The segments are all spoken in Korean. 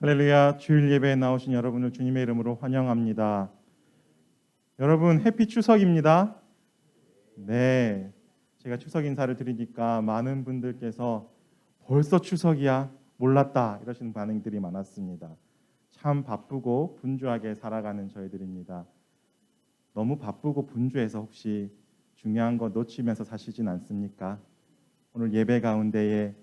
할렐루야. 주일 예배에 나오신 여러분을 주님의 이름으로 환영합니다. 여러분, 해피 추석입니다. 네, 제가 추석 인사를 드리니까 많은 분들께서 벌써 추석이야? 몰랐다 이러시는 반응들이 많았습니다. 참 바쁘고 분주하게 살아가는 저희들입니다. 너무 바쁘고 분주해서 혹시 중요한 거 놓치면서 사시진 않습니까? 오늘 예배 가운데에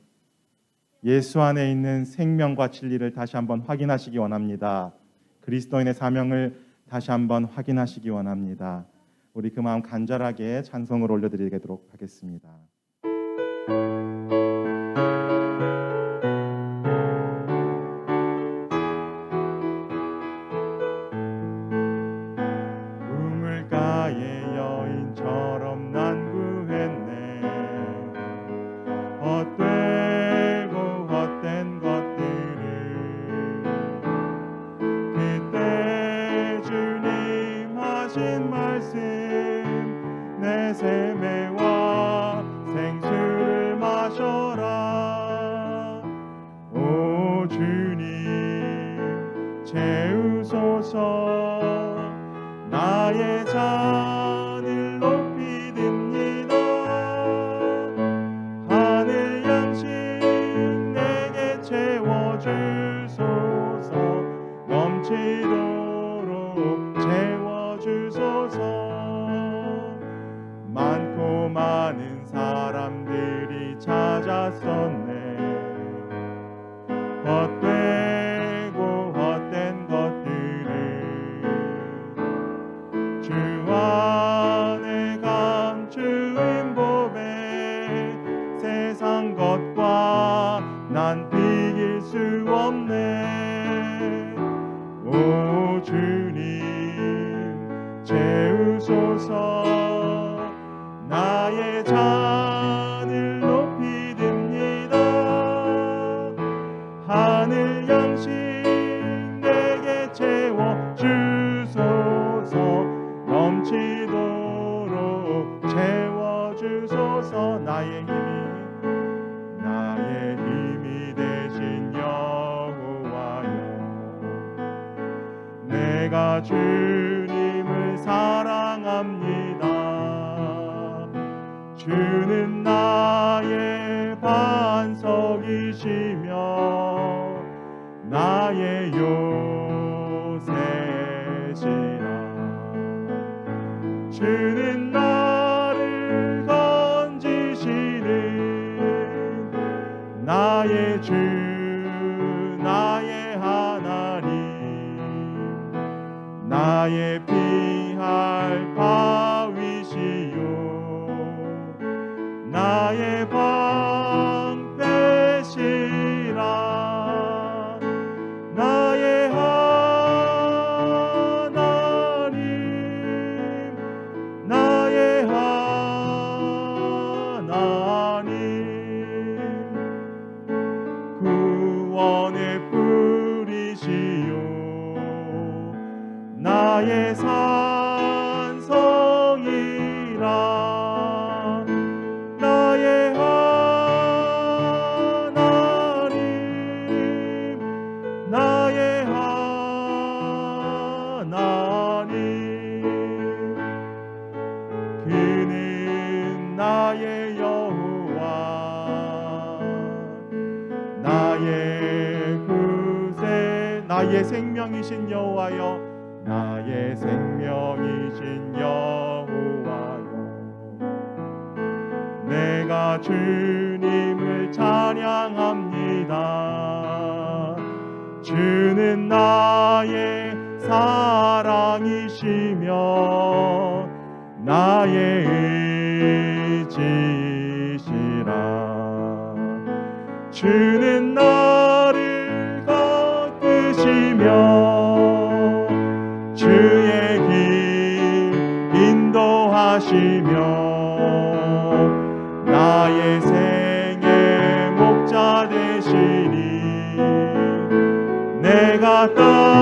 예수 안에 있는 생명과 진리를 다시 한번 확인하시기 원합니다. 그리스도인의 사명을 다시 한번 확인하시기 원합니다. 우리 그 마음 간절하게 찬송을 올려드리도록 하겠습니다. 우물가의 여인처럼 난 구했네. 헛되고 헛된 것들을 그때 주님 하신 말씀 내 세매와 생수를 마셔라. 오 주님 채우소서. 나의 잔을 높이 듭니다. 하늘 양식 내게 채워주소서. 넘치도록 채워주소서. 많고 많은 사람들이 찾았었네. 헛되고 헛된 것들을 주 안에 감추인 법에 세상 것과 난 비길 수 없네. 오 주님 채우소서. 나의 잔을 높이 듭니다. 하늘 양식 내게 채워주소서. 넘치도록 채워주소서. 나의 힘이 되신 여호와여, 내가 주님을 사랑합니다. 주는 나의 반석이시며 나의 요새시라. 주는 나를 건지시는 나의 주 나의 하나님, 나의 피할 바위시요 나의 방패시라. 나의 하나님, 나의 하나님, 구원의 뿌리시요 나의 산성이라. 나의 하나님, 나의 하나님, 그는 나의 여호와, 나의 구세, 나의 생명이신 여호와여, 나의 생명이신 여호와여, 내가 주님을 찬양합니다. 주는 나의 사랑이시며 나의 의지시라. 주는 나를 걷으시며 주의 길 인도하시며 나의 생의 목자 되시니 내가 따름이라.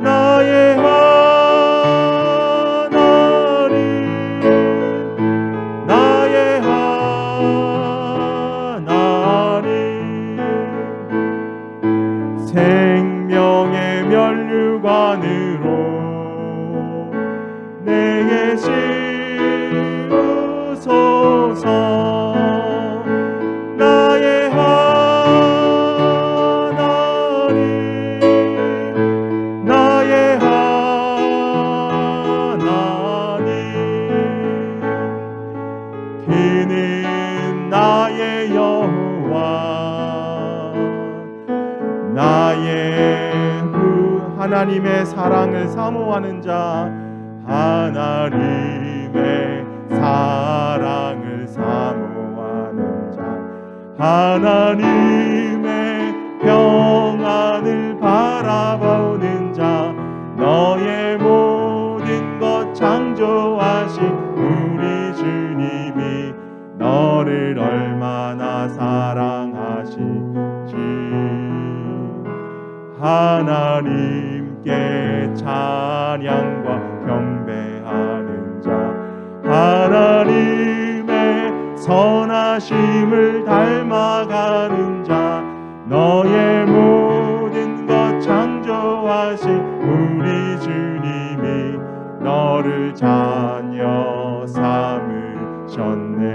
나의 하나님, 나의 하나님, 나의 하나님의 사랑을 사모하는 자, 하나님의 사랑을 사모하는 자, 하나님의 평안을 바라보는 자, 너의 모든 것 창조하신 우리 주님이 너를 얼마나 사랑하신지 하나님께 찬양과 경배하는 자, 하나님의 선하심을 닮아가는 자, 너의 모든 것 창조하신 우리 주님이 너를 자녀 삼으셨네.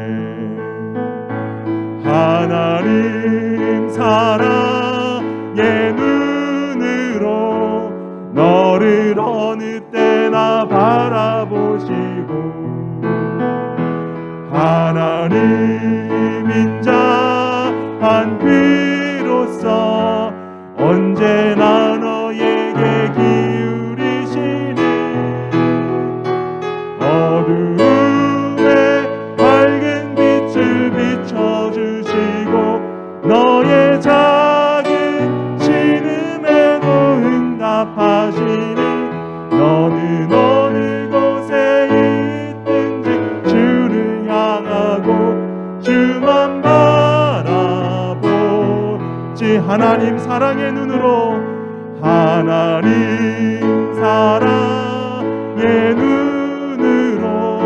하나님 사랑의 눈으로 너를 어느 때나 바라보시고 하나님인 자 한 귀로서 언제나 너에게 기울이시니 어두움에 밝은 빛을 비춰주시고 너의 작은 신음에도 응답하시니 너는 어느 곳에 있든지 주를 향하고 주만 바라보지. 하나님 사랑의 눈으로 하나님 사랑의 눈으로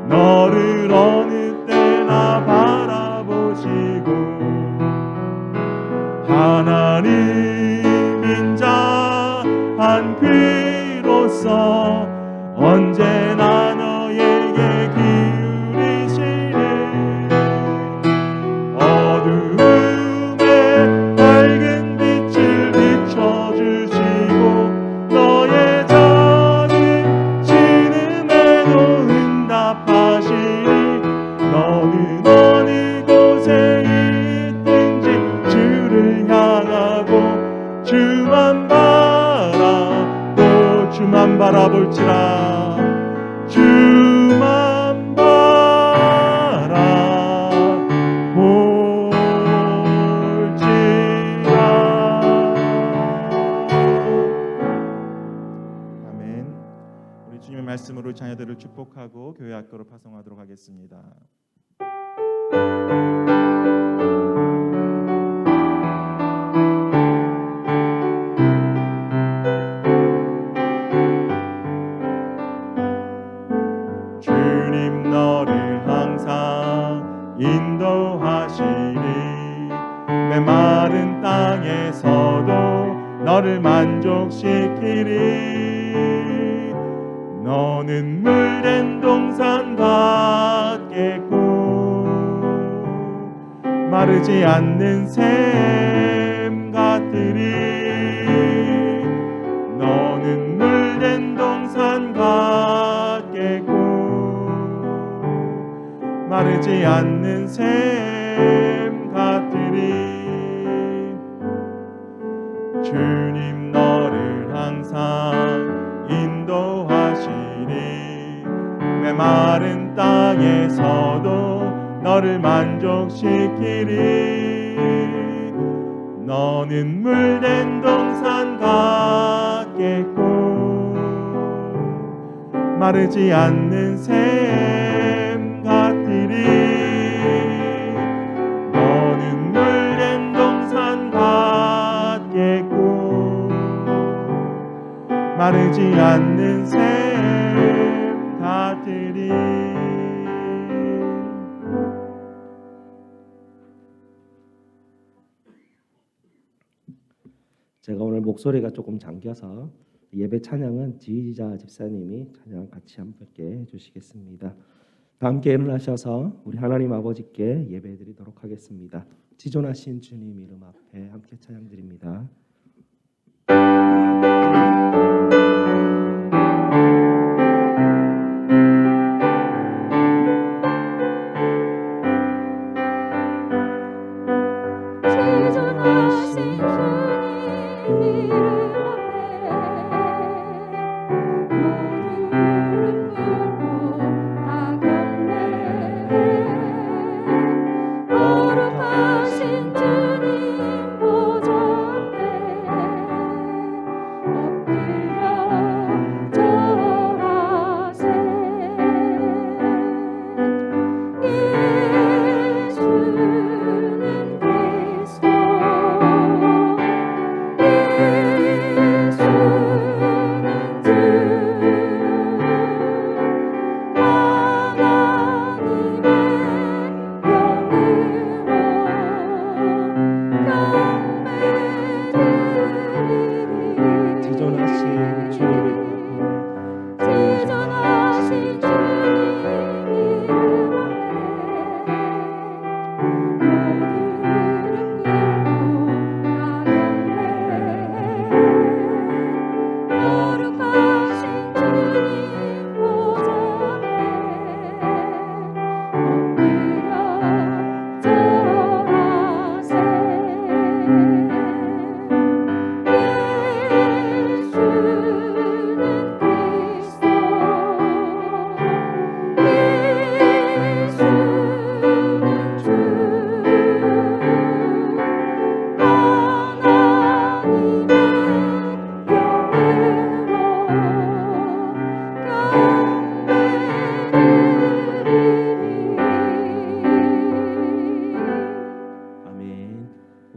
너를 어느 때나 바라보시고 하나님인 자 한 귀로서 언제나 너에게 기울이시니 어두움에 밝은 빛을 비춰주시고 너의 작은 신음에도 응답하시니 너는 어느 곳에 있든지 주를 향하고 주만 바라볼지라 주만 바라볼지라. 아멘. 우리 주님의 말씀으로 자녀들을 축복하고 교회 학교로 파송하도록 하겠습니다. 주님 너를 항상 인도하시니 메마른 땅에서도 너를 만족시키리. 너는 물된 동산 같겠고 마르지 않는 샘 같으리. 너는 물된 동산 같겠고 마르지 않는 샘 같으리. 주님 너를 항상 인도하시니 메마른 땅에서도 너를 만족시키리. 너는 물된 동산 같겠고 마르지 않는 샘 같으리. 너는 물된 동산 같겠고 마르지 않는 샘 같으리. 제가 오늘 목소리가 조금 잠겨서 예배 찬양은 지휘자 집사님이 찬양 같이 함께 해주시겠습니다. 다 함께 일어나셔서 우리 하나님 아버지께 예배드리도록 하겠습니다. 지존하신 주님 이름 앞에 함께 찬양드립니다. 지존하신 주님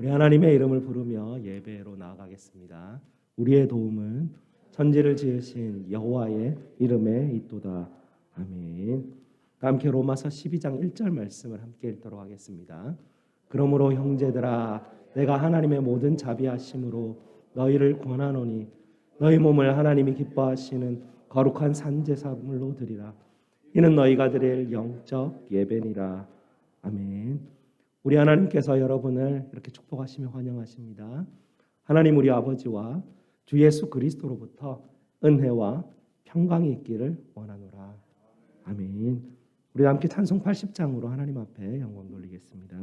우리 하나님의 이름을 부르며 예배로 나아가겠습니다. 우리의 도움은 천지를 지으신 여호와의 이름에 있도다. 아멘. 함께 로마서 12장 1절 말씀을 함께 읽도록 하겠습니다. 그러므로 형제들아 내가 하나님의 모든 자비하심으로 너희를 권하노니 너희 몸을 하나님이 기뻐하시는 거룩한 산제사물로 드리라. 이는 너희가 드릴 영적 예배니라. 아멘. 우리 하나님께서 여러분을 이렇게 축복하시며 환영하십니다. 하나님 우리 아버지와 주 예수 그리스도로부터 은혜와 평강이 있기를 원하노라. 아멘. 우리 함께 찬송 80장으로 하나님 앞에 영광 돌리겠습니다.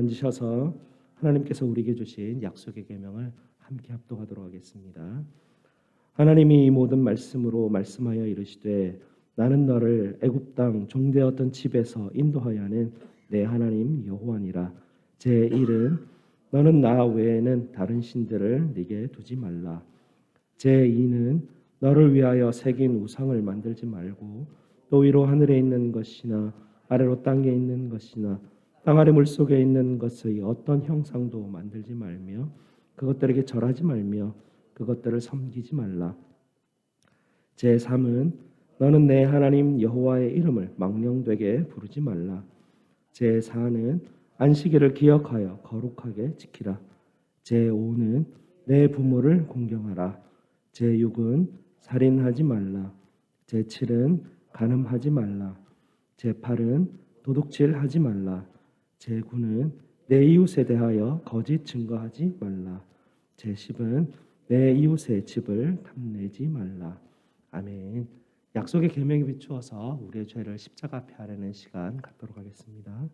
앉으셔서 하나님께서 우리에게 주신 약속의 계명을 함께 합독하도록 하겠습니다. 하나님이 이 모든 말씀으로 말씀하여 이르시되 나는 너를 애굽 땅 종되었던 집에서 인도하여 하는 내 하나님 여호와니라. 제1은 너는 나 외에는 다른 신들을 네게 두지 말라. 제2는 너를 위하여 새긴 우상을 만들지 말고 또 위로 하늘에 있는 것이나 아래로 땅에 있는 것이나 땅 아래 물속에 있는 것의 어떤 형상도 만들지 말며 그것들에게 절하지 말며 그것들을 섬기지 말라. 제3은 너는 내 하나님 여호와의 이름을 망령되게 부르지 말라. 제4는 안식일을 기억하여 거룩하게 지키라. 제5는 내 부모를 공경하라. 제6은 살인하지 말라. 제7은 간음하지 말라. 제8은 도둑질하지 말라. 제9는 내 이웃에 대하여 거짓 증거하지 말라. 제10은 내 이웃의 집을 탐내지 말라. 아멘. 약속의 계명에 비추어서 우리의 죄를 십자가 앞에 아뢰는 시간 갖도록 하겠습니다.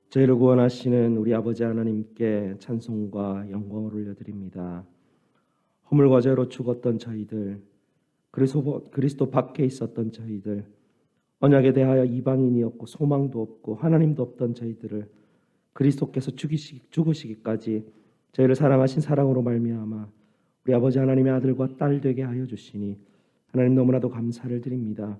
저희를 구원하시는 우리 아버지 하나님께 찬송과 영광을 올려드립니다. 허물과 죄로 죽었던 저희들, 그리스도 밖에 있었던 저희들, 언약에 대하여 이방인이었고 소망도 없고 하나님도 없던 저희들을 그리스도께서 죽으시기까지 저희를 사랑하신 사랑으로 말미암아 우리 아버지 하나님의 아들과 딸 되게 하여 주시니 하나님 너무나도 감사를 드립니다.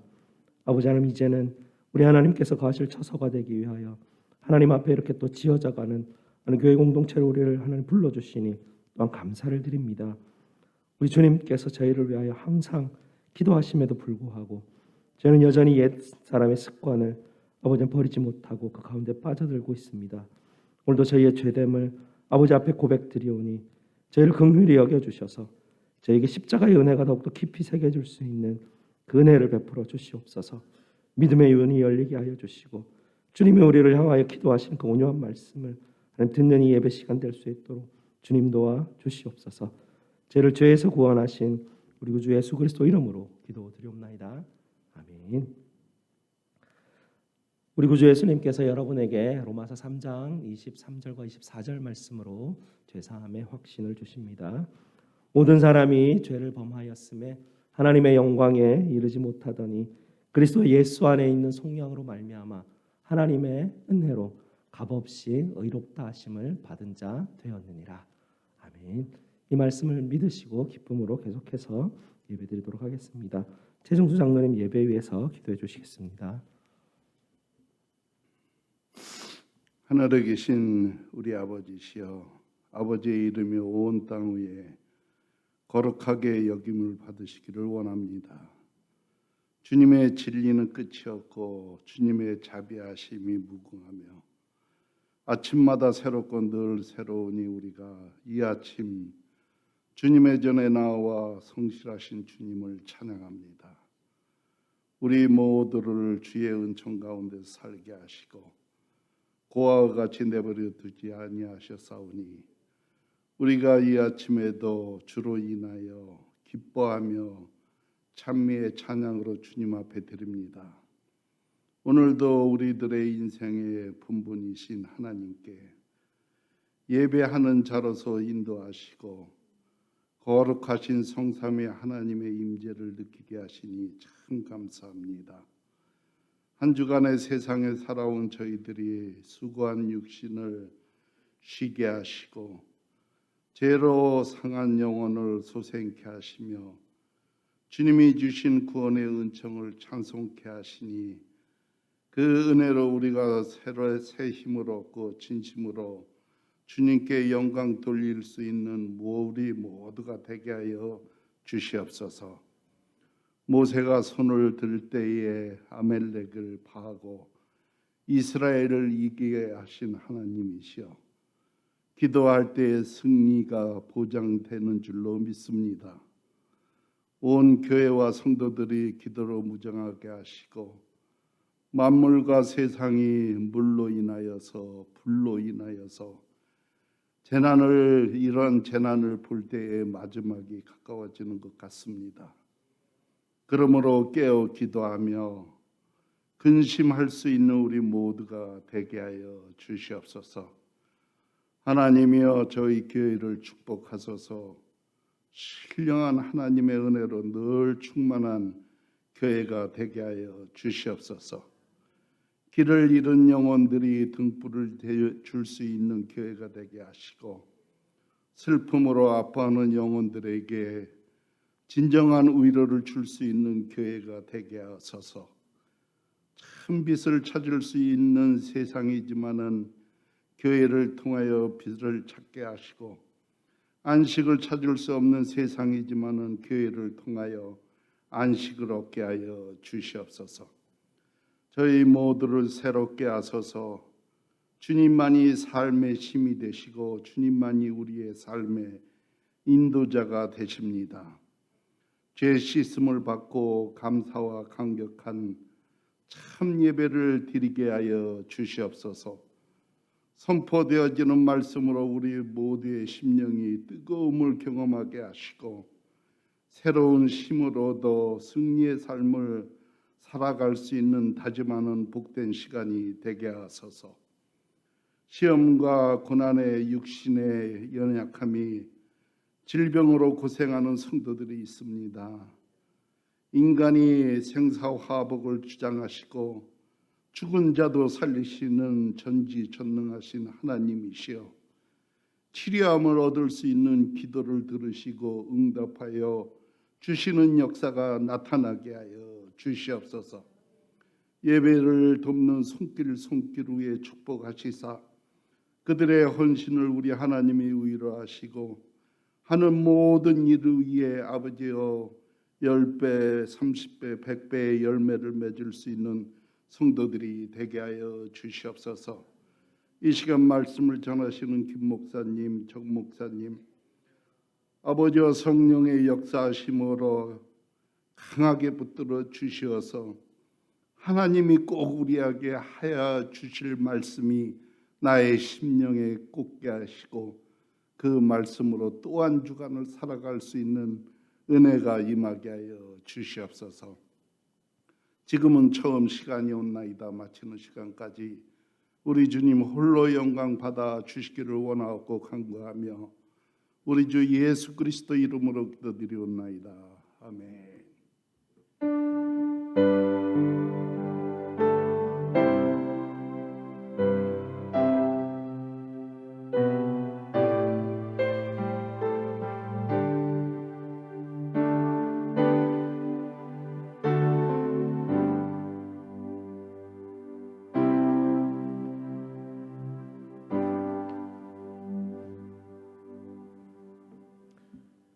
아버지 하나님, 이제는 우리 하나님께서 거하실 처소가 되기 위하여 하나님 앞에 이렇게 또 지어져가는 교회 공동체로 우리를 하나님 불러주시니 또한 감사를 드립니다. 우리 주님께서 저희를 위하여 항상 기도하심에도 불구하고 저희는 여전히 옛 사람의 습관을 아버지는 버리지 못하고 그 가운데 빠져들고 있습니다. 오늘도 저희의 죄됨을 아버지 앞에 고백드리오니 저희를 긍휼히 여겨주셔서 저에게 십자가의 은혜가 더욱더 깊이 새겨질 수 있는 그 은혜를 베풀어 주시옵소서. 믿음의 눈이 열리게 하여 주시고 주님이 우리를 향하여 기도하시는 그 온유한 말씀을 듣는 이 예배 시간 될 수 있도록 주님 도와 주시옵소서. 저희를 죄에서 구원하신 우리 구주 예수 그리스도 이름으로 기도드리옵나이다. 아멘. 우리 구주 예수님께서 여러분에게 로마서 3장 23절과 24절 말씀으로 죄사함의 확신을 주십니다. 모든 사람이 죄를 범하였음에 하나님의 영광에 이르지 못하더니 그리스도 예수 안에 있는 속량으로 말미암아 하나님의 은혜로 값없이 의롭다 하심을 받은 자 되었느니라. 아멘. 이 말씀을 믿으시고 기쁨으로 계속해서 예배드리도록 하겠습니다. 최종수 장로님 예배 위해서 기도해 주시겠습니다. 하늘에 계신 우리 아버지시여, 아버지의 이름이 온 땅 위에 거룩하게 여김을 받으시기를 원합니다. 주님의 진리는 끝이 없고 주님의 자비하심이 무궁하며 아침마다 새롭고 늘 새로우니 우리가 이 아침 주님의 전에 나와 성실하신 주님을 찬양합니다. 우리 모두를 주의 은총 가운데 살게 하시고 고아와 같이 내버려 두지 아니하셨사오니 우리가 이 아침에도 주로 인하여 기뻐하며 찬미의 찬양으로 주님 앞에 드립니다. 오늘도 우리들의 인생의 분분이신 하나님께 예배하는 자로서 인도하시고 거룩하신 성삼위 하나님의 임재를 느끼게 하시니 참 감사합니다. 한 주간의 세상에 살아온 저희들이 수고한 육신을 쉬게 하시고 죄로 상한 영혼을 소생케 하시며 주님이 주신 구원의 은총을 찬송케 하시니 그 은혜로 우리가 새 힘을 얻고 진심으로 주님께 영광 돌릴 수 있는 우리 모두가 되게 하여 주시옵소서. 모세가 손을 들 때에 아멜렉을 파하고 이스라엘을 이기게 하신 하나님이시여, 기도할 때의 승리가 보장되는 줄로 믿습니다. 온 교회와 성도들이 기도로 무장하게 하시고 만물과 세상이 물로 인하여서 불로 인하여서 이런 재난을 볼 때의 마지막이 가까워지는 것 같습니다. 그러므로 깨어 기도하며 근심할 수 있는 우리 모두가 되게 하여 주시옵소서. 하나님이여, 저희 교회를 축복하소서. 신령한 하나님의 은혜로 늘 충만한 교회가 되게 하여 주시옵소서. 길을 잃은 영혼들이 등불을 줄 수 있는 교회가 되게 하시고 슬픔으로 아파하는 영혼들에게 진정한 위로를 줄 수 있는 교회가 되게 하소서. 참 빛을 찾을 수 있는 세상이지만은 교회를 통하여 빛을 찾게 하시고, 안식을 찾을 수 없는 세상이지만은 교회를 통하여 안식을 얻게 하여 주시옵소서. 저희 모두를 새롭게 하소서. 주님만이 삶의 힘이 되시고 주님만이 우리의 삶의 인도자가 되십니다. 죄 씻음을 받고 감사와 감격한 참 예배를 드리게 하여 주시옵소서. 선포되어지는 말씀으로 우리 모두의 심령이 뜨거움을 경험하게 하시고 새로운 힘을 얻어 승리의 삶을 살아갈 수 있는 다짐하는 복된 시간이 되게 하소서. 시험과 고난의 육신의 연약함이 질병으로 고생하는 성도들이 있습니다. 인간이 생사화복을 주장하시고 죽은 자도 살리시는 전지전능하신 하나님이시여, 치료함을 얻을 수 있는 기도를 들으시고 응답하여 주시는 역사가 나타나게 하여 주시옵소서. 예배를 돕는 손길 위에 축복하시사 그들의 헌신을 우리 하나님이 위로하시고 하는 모든 일 위에 아버지여 10배, 30배, 100배의 열매를 맺을 수 있는 성도들이 되게 하여 주시옵소서. 이 시간 말씀을 전하시는 김 목사님, 정 목사님, 아버지와 성령의 역사하심으로 강하게 붙들어 주시어서 하나님이 꼭 우리에게 하여 주실 말씀이 나의 심령에 꽂게 하시고 그 말씀으로 또 한 주간을 살아갈 수 있는 은혜가 임하게 하여 주시옵소서. 지금은 처음 시간이 온나이다. 마치는 시간까지 우리 주님 홀로 영광 받아 주시기를 원하옵고 간구하며 우리 주 예수 그리스도 이름으로 기도드리옵나이다. 아멘.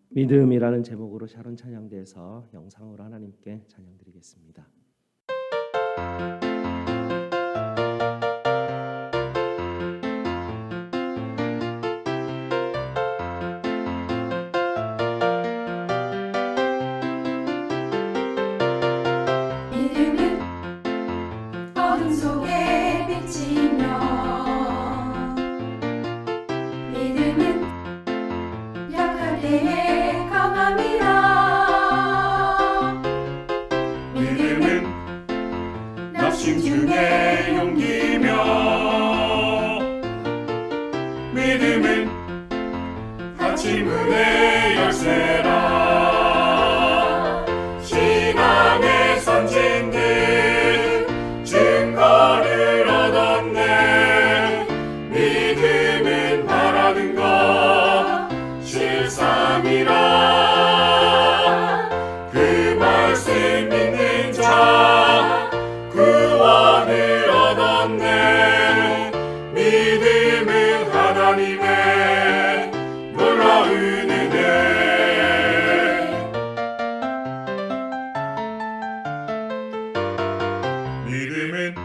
믿음이라는 제목으로 샤론 찬양대에서 영상으로 하나님께 찬양드리겠습니다. 믿음은 어둠 속에 비치며 믿음은 약할 때에 강함이라 믿음은 납심 중에 용기며 믿음은 닫힌 문의 열쇠라 신앙의 선진들 증거를 얻었네 믿음은 바라는 것 실상이라 그 말씀 믿는 자 구원을 얻었네 믿음은 하나님의 놀라운 은혜 믿음은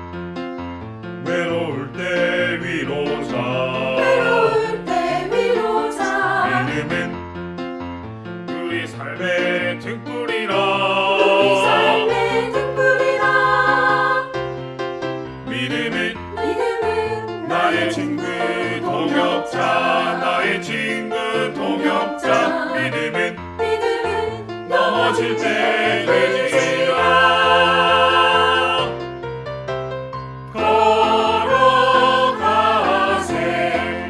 외로울 때 위로자 외로울 때 위로자 믿음은 우리 삶의 등불이라 우리 삶의 등불이라 믿음은 믿음은 나의 친구 동역자 나의 친구 동역자 믿음은 넘어질 때 되지라 걸어가세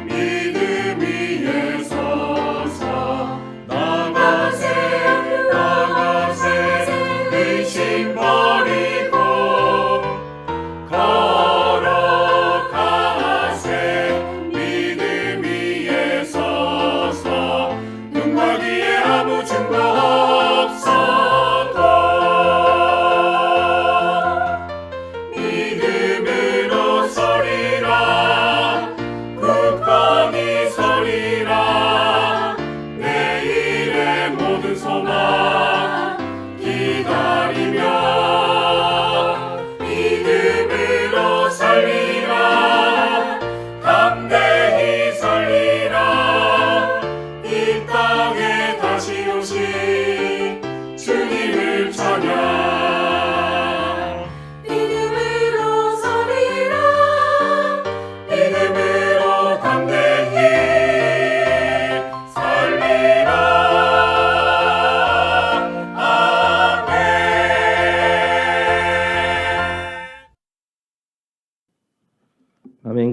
믿음 위에 서서 나가세 의심 버리고 걸어가세 믿음 위에 서서 눈과 귀에 아무 증거 없어도 믿음으로 서리라 굳건히 서리라 내일의 모든 소망 기다리며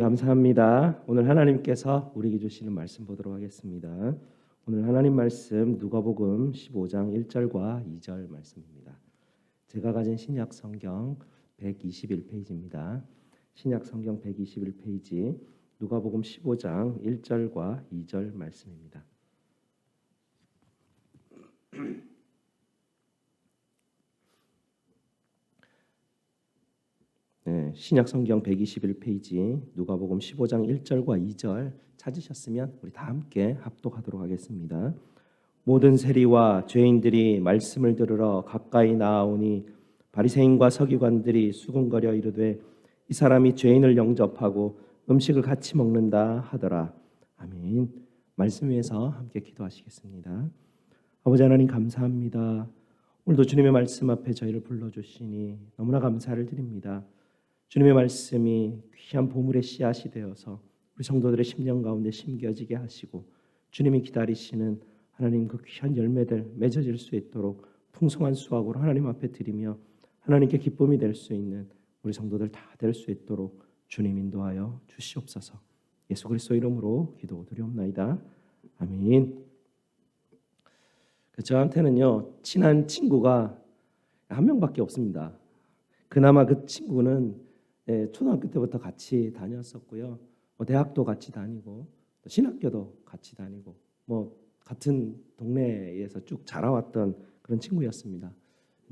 감사합니다. 오늘 하나님께서 우리에게 주시는 말씀 보도록 하겠습니다. 오늘 하나님 말씀 누가복음 15장 1절과 2절 말씀입니다. 제가 가진 신약 성경 121페이지입니다. 신약 성경 121페이지 누가복음 15장 1절과 2절 말씀입니다. 네, 신약 성경 121페이지 누가복음 15장 1절과 2절 찾으셨으면 우리 다 함께 합독하도록 하겠습니다. 모든 세리와 죄인들이 말씀을 들으러 가까이 나아오니 바리새인과 서기관들이 수군거려 이르되 이 사람이 죄인을 영접하고 음식을 같이 먹는다 하더라. 아멘. 말씀 위에서 함께 기도하시겠습니다. 아버지 하나님 감사합니다. 오늘도 주님의 말씀 앞에 저희를 불러주시니 너무나 감사를 드립니다. 주님의 말씀이 귀한 보물의 씨앗이 되어서 우리 성도들의 심령 가운데 심겨지게 하시고 주님이 기다리시는 하나님 그 귀한 열매들 맺어질 수 있도록 풍성한 수확으로 하나님 앞에 드리며 하나님께 기쁨이 될 수 있는 우리 성도들 다 될 수 있도록 주님 인도하여 주시옵소서. 예수 그리스도 이름으로 기도드리옵나이다. 아멘. 저한테는요 친한 친구가 한 명밖에 없습니다. 그나마 그 친구는 초등학교 때부터 같이 다녔었고요. 대학도 같이 다니고 신학교도 같이 다니고 같은 동네에서 쭉 자라왔던 그런 친구였습니다.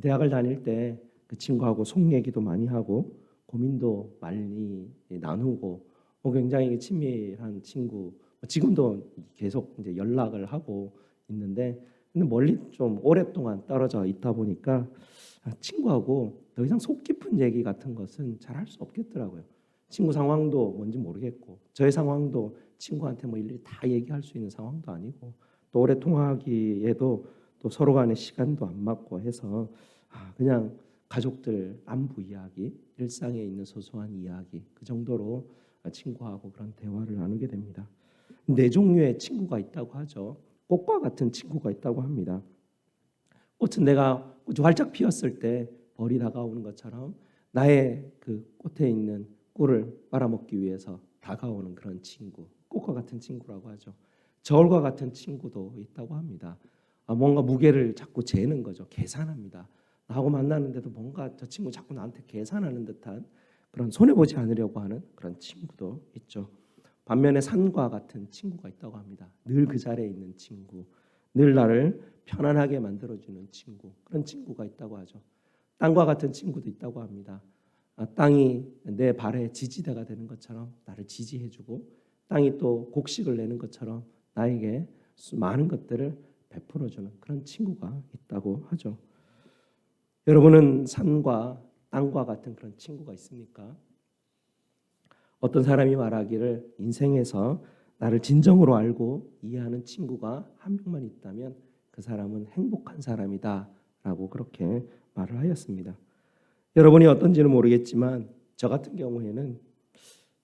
대학을 다닐 때 그 친구하고 속 얘기도 많이 하고 고민도 많이 나누고 굉장히 친밀한 친구. 지금도 계속 이제 연락을 하고 있는데 근데 멀리 좀 오랫동안 떨어져 있다 보니까 친구하고 더 이상 속 깊은 얘기 같은 것은 잘 할 수 없겠더라고요. 친구 상황도 뭔지 모르겠고 저의 상황도 친구한테 일일이 다 얘기할 수 있는 상황도 아니고 또 오래 통화하기에도 또 서로 간의 시간도 안 맞고 해서 그냥 가족들 안부 이야기, 일상에 있는 소소한 이야기 그 정도로 친구하고 그런 대화를 나누게 됩니다. 네 종류의 친구가 있다고 하죠. 꽃과 같은 친구가 있다고 합니다. 꽃은 내가 꽃이 활짝 피었을 때 벌이 다가오는 것처럼 나의 그 꽃에 있는 꿀을 빨아먹기 위해서 다가오는 그런 친구, 꽃과 같은 친구라고 하죠. 저울과 같은 친구도 있다고 합니다. 뭔가 무게를 자꾸 재는 거죠. 계산합니다. 나하고 만나는데도 뭔가 저 친구 자꾸 나한테 계산하는 듯한 그런 손해보지 않으려고 하는 그런 친구도 있죠. 반면에 산과 같은 친구가 있다고 합니다. 늘 그 자리에 있는 친구, 늘 나를 편안하게 만들어주는 친구, 그런 친구가 있다고 하죠. 땅과 같은 친구도 있다고 합니다. 땅이 내 발의 지지대가 되는 것처럼 나를 지지해주고 땅이 또 곡식을 내는 것처럼 나에게 많은 것들을 베풀어주는 그런 친구가 있다고 하죠. 여러분은 산과 땅과 같은 그런 친구가 있습니까? 어떤 사람이 말하기를 인생에서 나를 진정으로 알고 이해하는 친구가 한 명만 있다면 그 사람은 행복한 사람이다 라고 그렇게 말을 하였습니다. 여러분이 어떤지는 모르겠지만 저 같은 경우에는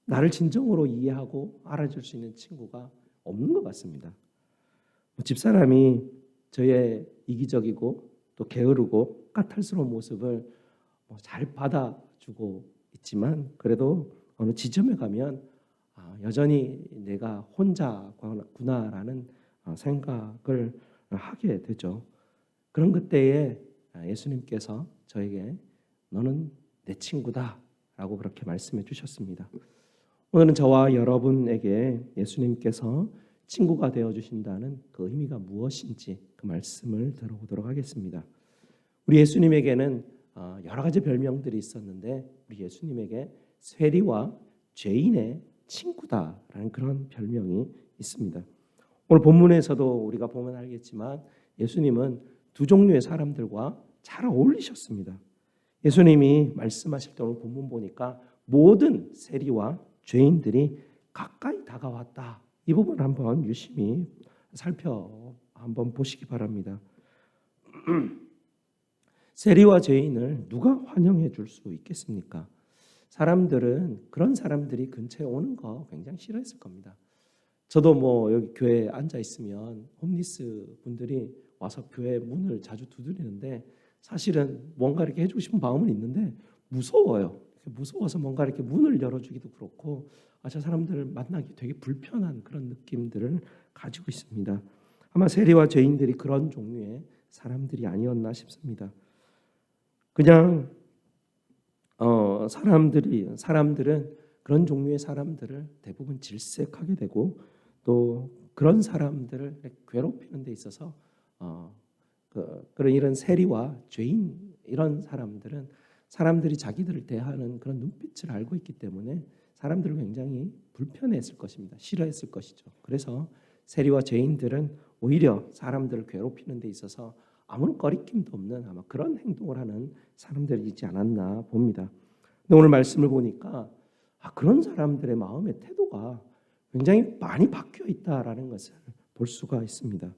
나를 진정으로 이해하고 알아줄 수 있는 친구가 없는 것 같습니다. 집사람이 저의 이기적이고 또 게으르고 까탈스러운 모습을 잘 받아주고 있지만 그래도 어느 지점에 가면 여전히 내가 혼자구나라는 생각을 하게 되죠. 그런 그때에 예수님께서 저에게 너는 내 친구다라고 그렇게 말씀해 주셨습니다. 오늘은 저와 여러분에게 예수님께서 친구가 되어주신다는 그 의미가 무엇인지 그 말씀을 들어보도록 하겠습니다. 우리 예수님에게는 여러 가지 별명들이 있었는데 우리 예수님에게 세리와 죄인의 친구다라는 그런 별명이 있습니다. 오늘 본문에서도 우리가 보면 알겠지만 예수님은 두 종류의 사람들과 잘 어울리셨습니다. 예수님이 말씀하실 때 오늘 본문 보니까 모든 세리와 죄인들이 가까이 다가왔다. 이 부분을 한번 유심히 한번 보시기 바랍니다. 세리와 죄인을 누가 환영해 줄 수 있겠습니까? 사람들은 그런 사람들이 근처에 오는 거 굉장히 싫어했을 겁니다. 저도 여기 교회에 앉아 있으면 홈리스 분들이 와서 교회 문을 자주 두드리는데 사실은 뭔가 이렇게 해주고 싶은 마음은 있는데 무서워요. 무서워서 뭔가 이렇게 문을 열어주기도 그렇고 저 사람들을 만나기 되게 불편한 그런 느낌들을 가지고 있습니다. 아마 세리와 죄인들이 그런 종류의 사람들이 아니었나 싶습니다. 그냥 사람들은 그런 종류의 사람들을 대부분 질색하게 되고 또 그런 사람들을 괴롭히는 데 있어서 그런 이런 세리와 죄인 이런 사람들은 사람들이 자기들을 대하는 그런 눈빛을 알고 있기 때문에 사람들을 굉장히 불편해했을 것입니다. 싫어했을 것이죠. 그래서 세리와 죄인들은 오히려 사람들을 괴롭히는 데 있어서 아무런 거리낌도 없는 아마 그런 행동을 하는 사람들이지 않았나 봅니다. 근데 오늘 말씀을 보니까 그런 사람들의 마음의 태도가 굉장히 많이 바뀌어 있다라는 것을 볼 수가 있습니다.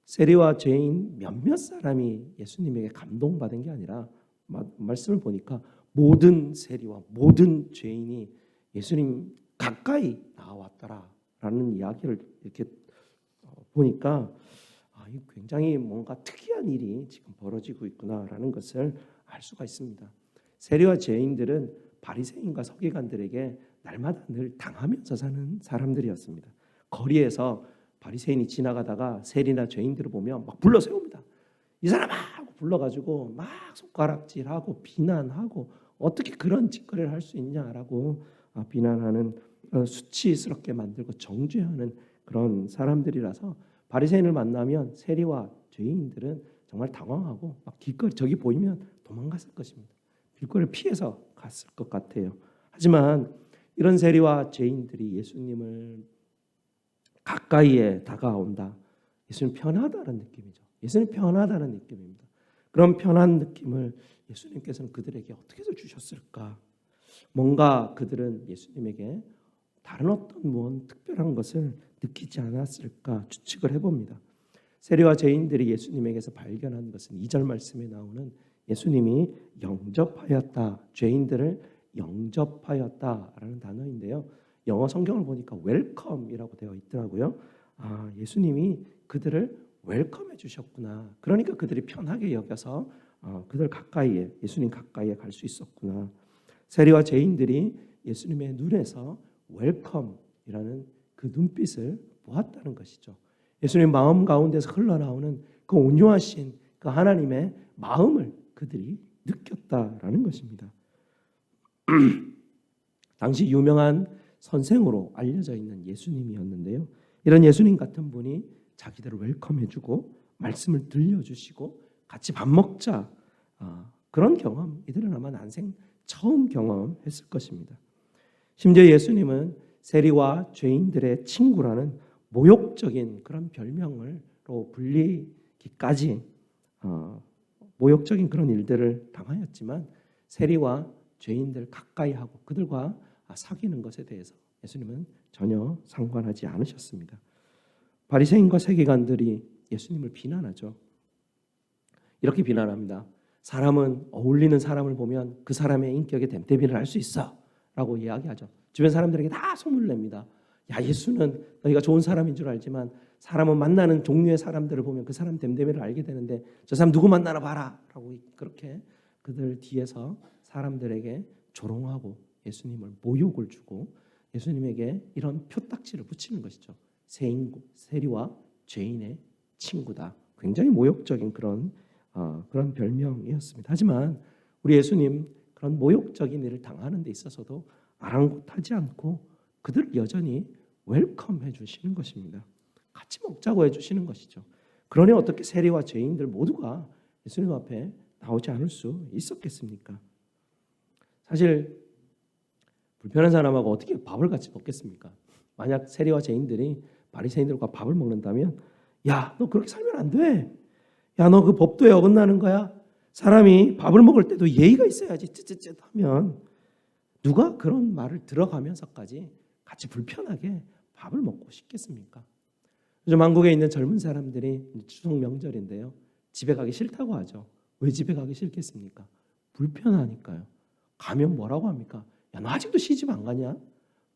세리와 죄인 몇몇 사람이 예수님에게 감동받은 게 아니라 말씀을 보니까 모든 세리와 모든 죄인이 예수님 가까이 나와왔더라라는 이야기를 이렇게 보니까 굉장히 뭔가 특이한 일이 지금 벌어지고 있구나라는 것을 알 수가 있습니다. 세리와 죄인들은 바리새인과 서기관들에게 날마다 늘 당하면서 사는 사람들이었습니다. 거리에서 바리새인이 지나가다가 세리나 죄인들을 보면 막 불러 세웁니다. 이 사람아 하고 불러가지고 막 손가락질하고 비난하고 어떻게 그런 짓거리를 할 수 있냐라고 비난하는 수치스럽게 만들고 정죄하는 그런 사람들이라서 바리새인을 만나면 세리와 죄인들은 정말 당황하고 막 길거리 저기 보이면 도망갔을 것입니다. 길거리를 피해서 갔을 것 같아요. 하지만 이런 세리와 죄인들이 예수님을 가까이에 다가온다. 예수님 편하다는 느낌이죠. 예수님 편하다는 느낌입니다. 그런 편한 느낌을 예수님께서는 그들에게 어떻게 해서 주셨을까? 뭔가 그들은 예수님에게 다른 어떤 무언 특별한 것을 느끼지 않았을까 추측을 해봅니다. 세리와 죄인들이 예수님에게서 발견한 것은 2절 말씀에 나오는 예수님이 영접하였다. 죄인들을 영접하였다라는 단어인데요. 영어 성경을 보니까 웰컴이라고 되어 있더라고요. 예수님이 그들을 웰컴해 주셨구나. 그러니까 그들이 편하게 여겨서 그들 가까이에 예수님 가까이에 갈 수 있었구나. 세리와 죄인들이 예수님의 눈에서 웰컴이라는 그 눈빛을 보았다는 것이죠. 예수님 마음 가운데서 흘러나오는 그 온유하신 그 하나님의 마음을 그들이 느꼈다라는 것입니다. 당시 유명한 선생으로 알려져 있는 예수님이었는데요. 이런 예수님 같은 분이 자기들을 웰컴해주고 말씀을 들려주시고 같이 밥 먹자 그런 경험 이들은 아마 난생 처음 경험했을 것입니다. 심지어 예수님은 세리와 죄인들의 친구라는 모욕적인 그런 별명으로 불리기까지 모욕적인 그런 일들을 당하였지만 세리와 죄인들 가까이 하고 그들과 사귀는 것에 대해서 예수님은 전혀 상관하지 않으셨습니다. 바리새인과 세계관들이 예수님을 비난하죠. 이렇게 비난합니다. 사람은 어울리는 사람을 보면 그 사람의 인격에 됨됨이를 알 수 있어 라고 이야기하죠. 주변 사람들에게 다 소문을 냅니다. 야, 예수는 너희가 좋은 사람인 줄 알지만 사람은 만나는 종류의 사람들을 보면 그 사람 됨됨이를 알게 되는데 저 사람 누구 만나나 봐라 라고 그렇게 그들 뒤에서 사람들에게 조롱하고 예수님을 모욕을 주고 예수님에게 이런 표딱지를 붙이는 것이죠. 세리와 죄인의 친구다. 굉장히 모욕적인 그런 별명이었습니다. 하지만 우리 예수님 그런 모욕적인 일을 당하는 데 있어서도 아랑곳하지 않고 그들을 여전히 웰컴해 주시는 것입니다. 같이 먹자고 해주시는 것이죠. 그러니 어떻게 세리와 죄인들 모두가 예수님 앞에 나오지 않을 수 있었겠습니까? 사실 불편한 사람하고 어떻게 밥을 같이 먹겠습니까? 만약 세리와 죄인들이 바리새인들과 밥을 먹는다면 야, 너 그렇게 살면 안 돼. 야, 너 그 법도에 어긋나는 거야. 사람이 밥을 먹을 때도 예의가 있어야지. 쯧쯧쯧 하면 누가 그런 말을 들어가면서까지 같이 불편하게 밥을 먹고 싶겠습니까? 요즘 한국에 있는 젊은 사람들이 추석 명절인데요. 집에 가기 싫다고 하죠. 왜 집에 가기 싫겠습니까? 불편하니까요. 가면 뭐라고 합니까? 야, 너 아직도 시집 안 가냐?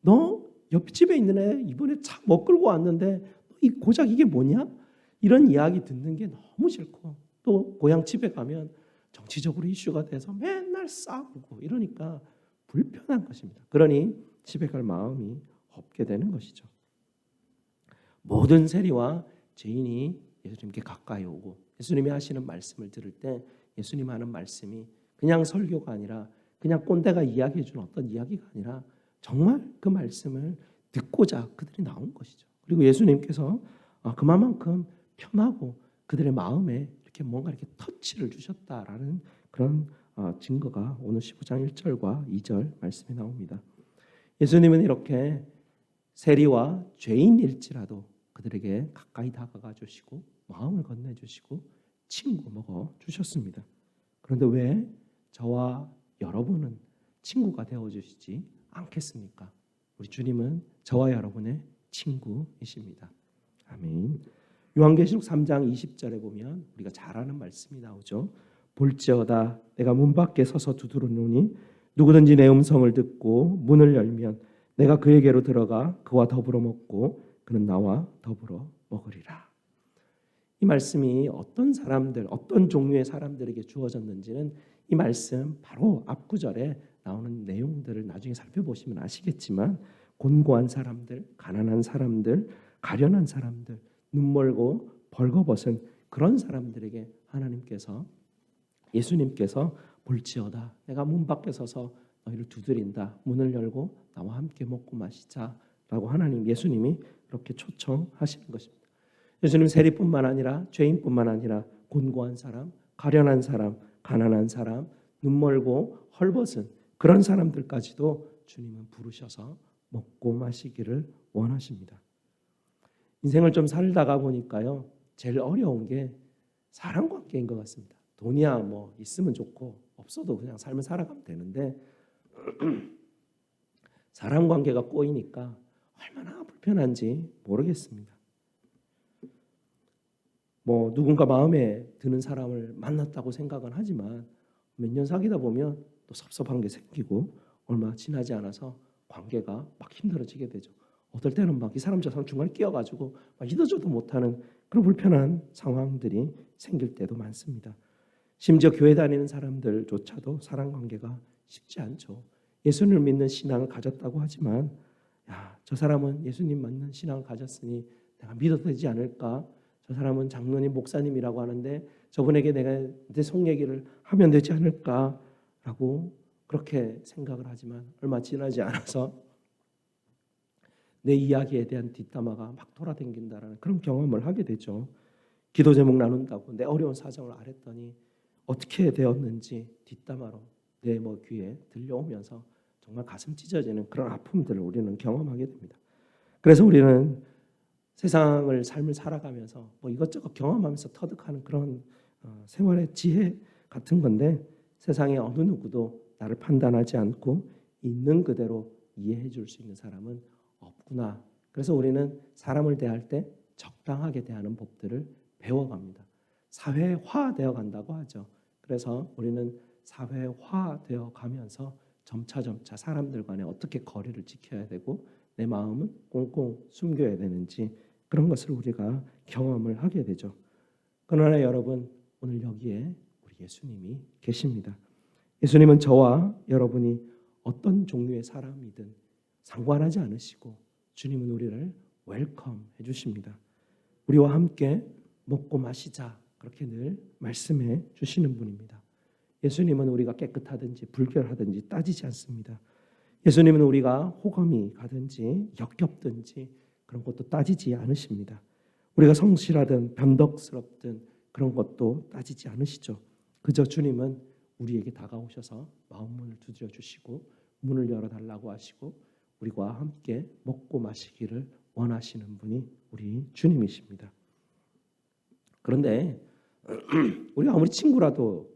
너 옆집에 있는 애 이번에 차 못 끌고 왔는데 이 고작 이게 뭐냐? 이런 이야기 듣는 게 너무 싫고 또 고향 집에 가면 정치적으로 이슈가 돼서 맨날 싸우고 이러니까 불편한 것입니다. 그러니 집에 갈 마음이 없게 되는 것이죠. 모든 세리와 죄인이 예수님께 가까이 오고 예수님이 하시는 말씀을 들을 때 예수님 하는 말씀이 그냥 설교가 아니라 그냥 꼰대가 이야기해 준 어떤 이야기가 아니라 정말 그 말씀을 듣고자 그들이 나온 것이죠. 그리고 예수님께서 그만큼 편하고 그들의 마음에 이렇게 뭔가 이렇게 터치를 주셨다라는 그런 증거가 오늘 15장 1절과 2절 말씀에 나옵니다. 예수님은 이렇게 세리와 죄인일지라도 그들에게 가까이 다가가 주시고 마음을 건네주시고 친구 먹어 주셨습니다. 그런데 왜 저와 여러분은 친구가 되어주시지 않겠습니까? 우리 주님은 저와 여러분의 친구이십니다. 아멘. 요한계시록 3장 20절에 보면 우리가 잘 아는 말씀이 나오죠. 볼지어다 내가 문 밖에 서서 두드리노니 누구든지 내 음성을 듣고 문을 열면 내가 그에게로 들어가 그와 더불어 먹고 그는 나와 더불어 먹으리라. 이 말씀이 어떤 사람들, 어떤 종류의 사람들에게 주어졌는지는 이 말씀 바로 앞구절에 나오는 내용들을 나중에 살펴보시면 아시겠지만 곤고한 사람들, 가난한 사람들, 가련한 사람들, 눈멀고 벌거벗은 그런 사람들에게 하나님께서 예수님께서 볼지어다 내가 문 밖에 서서 너희를 두드린다. 문을 열고 나와 함께 먹고 마시자라고 하나님 예수님이 그렇게 초청하시는 것입니다. 예수님 세리뿐만 아니라 죄인뿐만 아니라 곤고한 사람, 가련한 사람, 가난한 사람, 눈멀고 헐벗은 그런 사람들까지도 주님은 부르셔서 먹고 마시기를 원하십니다. 인생을 좀 살다가 보니까요, 제일 어려운 게 사람 관계인 것 같습니다. 돈이야 뭐 있으면 좋고 없어도 그냥 삶을 살아가면 되는데 사람 관계가 꼬이니까 얼마나 불편한지 모르겠습니다. 뭐 누군가 마음에 드는 사람을 만났다고 생각은 하지만 몇 년 사귀다 보면 또 섭섭한 게 생기고 얼마 지나지 않아서 관계가 막 힘들어지게 되죠. 어떨 때는 막 이 사람 저 사람 중간에 끼어가지고 막 잊어줘도 못하는 그런 불편한 상황들이 생길 때도 많습니다. 심지어 교회 다니는 사람들조차도 사람 관계가 쉽지 않죠. 예수님을 믿는 신앙을 가졌다고 하지만 저 사람은 예수님 믿는 신앙을 가졌으니 내가 믿어도 되지 않을까? 저 사람은 장로님 목사님이라고 하는데 저분에게 내가 내 속 얘기를 하면 되지 않을까라고 그렇게 생각을 하지만 얼마 지나지 않아서 내 이야기에 대한 뒷담화가 막 돌아다닌다라는 그런 경험을 하게 되죠. 기도 제목 나눈다고 내 어려운 사정을 알았더니 어떻게 되었는지 뒷담화로 내 귀에 들려오면서 정말 가슴 찢어지는 그런 아픔들을 우리는 경험하게 됩니다. 그래서 우리는 세상을 삶을 살아가면서 이것저것 경험하면서 터득하는 그런 생활의 지혜 같은 건데 세상에 어느 누구도 나를 판단하지 않고 있는 그대로 이해해 줄 수 있는 사람은 없구나. 그래서 우리는 사람을 대할 때 적당하게 대하는 법들을 배워갑니다. 사회화되어 간다고 하죠. 그래서 우리는 사회화되어 가면서 점차 사람들 간에 어떻게 거리를 지켜야 되고 내 마음은 꽁꽁 숨겨야 되는지 그런 것을 우리가 경험을 하게 되죠. 그러나 여러분 오늘 여기에 우리 예수님이 계십니다. 예수님은 저와 여러분이 어떤 종류의 사람이든 상관하지 않으시고 주님은 우리를 웰컴 해주십니다. 우리와 함께 먹고 마시자 그렇게 늘 말씀해 주시는 분입니다. 예수님은 우리가 깨끗하든지 불결하든지 따지지 않습니다. 예수님은 우리가 호감이 가든지 역겹든지 그런 것도 따지지 않으십니다. 우리가 성실하든 변덕스럽든 그런 것도 따지지 않으시죠. 그저 주님은 우리에게 다가오셔서 마음문을 두드려 주시고 문을 열어달라고 하시고 우리와 함께 먹고 마시기를 원하시는 분이 우리 주님이십니다. 그런데 우리가 아무리 친구라도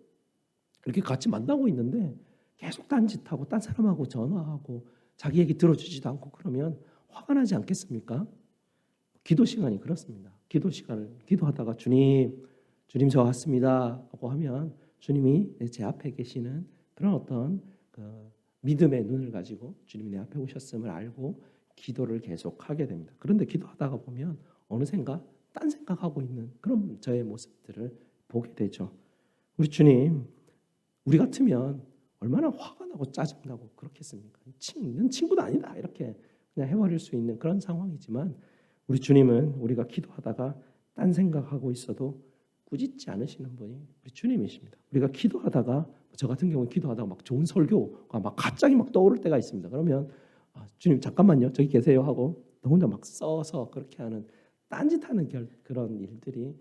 이렇게 같이 만나고 있는데 계속 딴짓하고 딴 사람하고 전화하고 자기 얘기 들어주지도 않고 그러면 화가 나지 않겠습니까? 기도 시간이 그렇습니다. 기도 시간을 기도하다가 주님 저 왔습니다 하고 하면 주님이 제 앞에 계시는 그런 어떤 믿음의 눈을 가지고 주님이 내 앞에 오셨음을 알고 기도를 계속하게 됩니다. 그런데 기도하다가 보면 어느샌가 딴 생각하고 있는 그런 저의 모습들을 보게 되죠. 우리 주님, 우리 같으면 얼마나 화가 나고 짜증나고 그렇겠습니까? 넌 친구도 아니다 이렇게 그냥 해버릴 수 있는 그런 상황이지만 우리 주님은 우리가 기도하다가 딴 생각하고 있어도 꾸짖지 않으시는 분이 우리 주님이십니다. 우리가 기도하다가 저 같은 경우는 기도하다가 막 좋은 설교가 막 갑자기 막 떠오를 때가 있습니다. 그러면 주님 잠깐만요 저기 계세요 하고 너 혼자 막 써서 그렇게 하는 딴짓하는 그런 일들이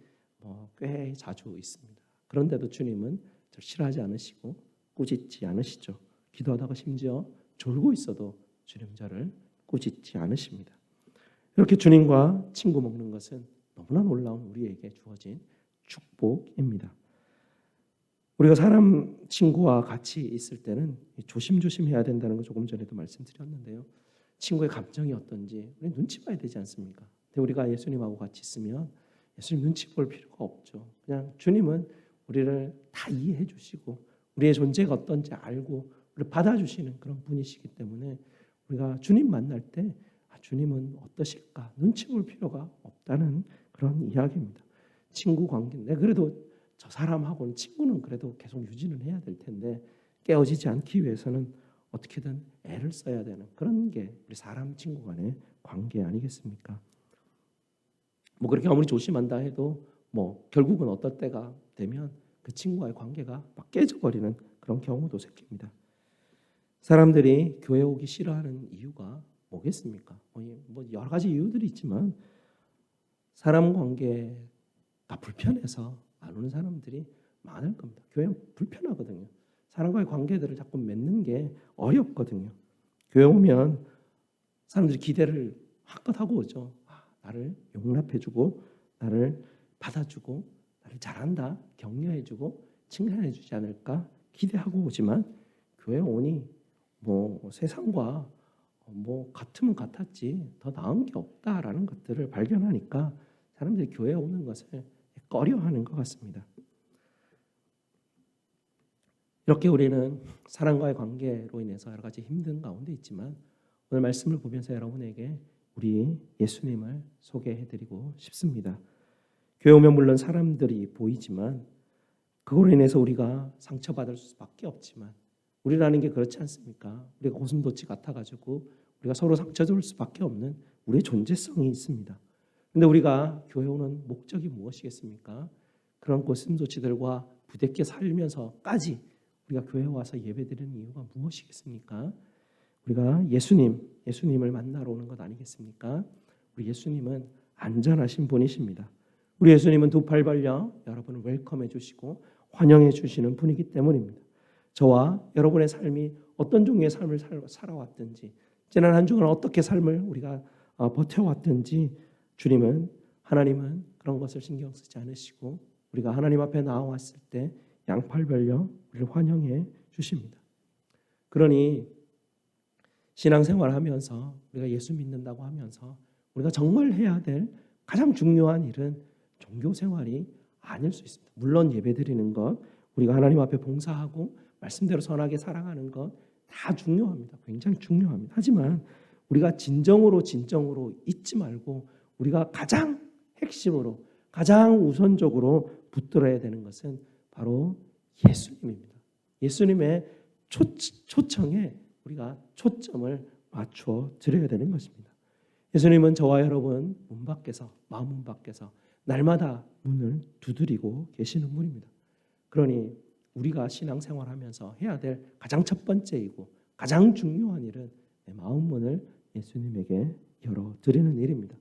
꽤 자주 있습니다. 그런데도 주님은 저를 싫어하지 않으시고 꾸짖지 않으시죠. 기도하다가 심지어 졸고 있어도 주님 저를 꾸짖지 않으십니다. 이렇게 주님과 친구 먹는 것은 너무나 놀라운 우리에게 주어진 축복입니다. 우리가 사람 친구와 같이 있을 때는 조심조심해야 된다는 거 조금 전에도 말씀드렸는데요. 친구의 감정이 어떤지 우리 눈치 봐야 되지 않습니까? 근데 우리가 예수님하고 같이 있으면 예수님 눈치 볼 필요가 없죠. 그냥 주님은 우리를 다 이해해 주시고 우리의 존재가 어떤지 알고 우리를 받아주시는 그런 분이시기 때문에 우리가 주님 만날 때 주님은 어떠실까 눈치 볼 필요가 없다는 그런 이야기입니다. 친구 관계인데 그래도 저 사람하고는 친구는 그래도 계속 유지는 해야 될 텐데 깨어지지 않기 위해서는 어떻게든 애를 써야 되는 그런 게 우리 사람 친구 간의 관계 아니겠습니까? 그렇게 아무리 조심한다 해도 결국은 어떨 때가 되면 그 친구와의 관계가 막 깨져버리는 그런 경우도 생깁니다. 사람들이 교회 오기 싫어하는 이유가 뭐겠습니까? 여러 가지 이유들이 있지만 사람 관계가 불편해서 안 오는 사람들이 많을 겁니다. 교회는 불편하거든요. 사람과의 관계들을 자꾸 맺는 게 어렵거든요. 교회 오면 사람들이 기대를 한껏 하고 오죠. 나를 용납해주고 나를 받아주고 나를 잘한다 격려해주고 칭찬해주지 않을까 기대하고 오지만 교회 오니 세상과 같으면 같았지 더 나은 게 없다라는 것들을 발견하니까 사람들이 교회에 오는 것을 꺼려하는 것 같습니다. 이렇게 우리는 사람과의 관계로 인해서 여러 가지 힘든 가운데 있지만 오늘 말씀을 보면서 여러분에게 우리 예수님을 소개해드리고 싶습니다. 교회 오면 물론 사람들이 보이지만 그걸로 인해서 우리가 상처받을 수밖에 없지만 우리라는 게 그렇지 않습니까? 우리가 고슴도치 같아가지고 우리가 서로 상처 줄 수밖에 없는 우리의 존재성이 있습니다. 그런데 우리가 교회 오는 목적이 무엇이겠습니까? 그런 고슴도치들과 부대껴 살면서까지 우리가 교회에 와서 예배드리는 이유가 무엇이겠습니까? 우리가 예수님을 만나러 오는 것 아니겠습니까? 우리 예수님은 안전하신 분이십니다. 우리 예수님은 두 팔 벌려 여러분을 웰컴해 주시고 환영해 주시는 분이기 때문입니다. 저와 여러분의 삶이 어떤 종류의 삶을 살아왔든지 지난 한 주간 어떻게 삶을 우리가 버텨왔든지 하나님은 그런 것을 신경 쓰지 않으시고 우리가 하나님 앞에 나와왔을 때 양팔 벌려 우리를 환영해 주십니다. 그러니 신앙생활을 하면서 우리가 예수 믿는다고 하면서 우리가 정말 해야 될 가장 중요한 일은 종교생활이 아닐 수 있습니다. 물론 예배드리는 것, 우리가 하나님 앞에 봉사하고 말씀대로 선하게 살아가는 것 다 중요합니다. 굉장히 중요합니다. 하지만 우리가 진정으로 잊지 말고 우리가 가장 핵심으로 가장 우선적으로 붙들어야 되는 것은 바로 예수님입니다. 예수님의 초청에 우리가 초점을 맞춰 드려야 되는 것입니다. 예수님은 저와 여러분 마음 문 밖에서 날마다 문을 두드리고 계시는 분입니다. 그러니 우리가 신앙생활하면서 해야 될 가장 첫 번째이고 가장 중요한 일은 내 마음 문을 예수님에게 열어드리는 일입니다.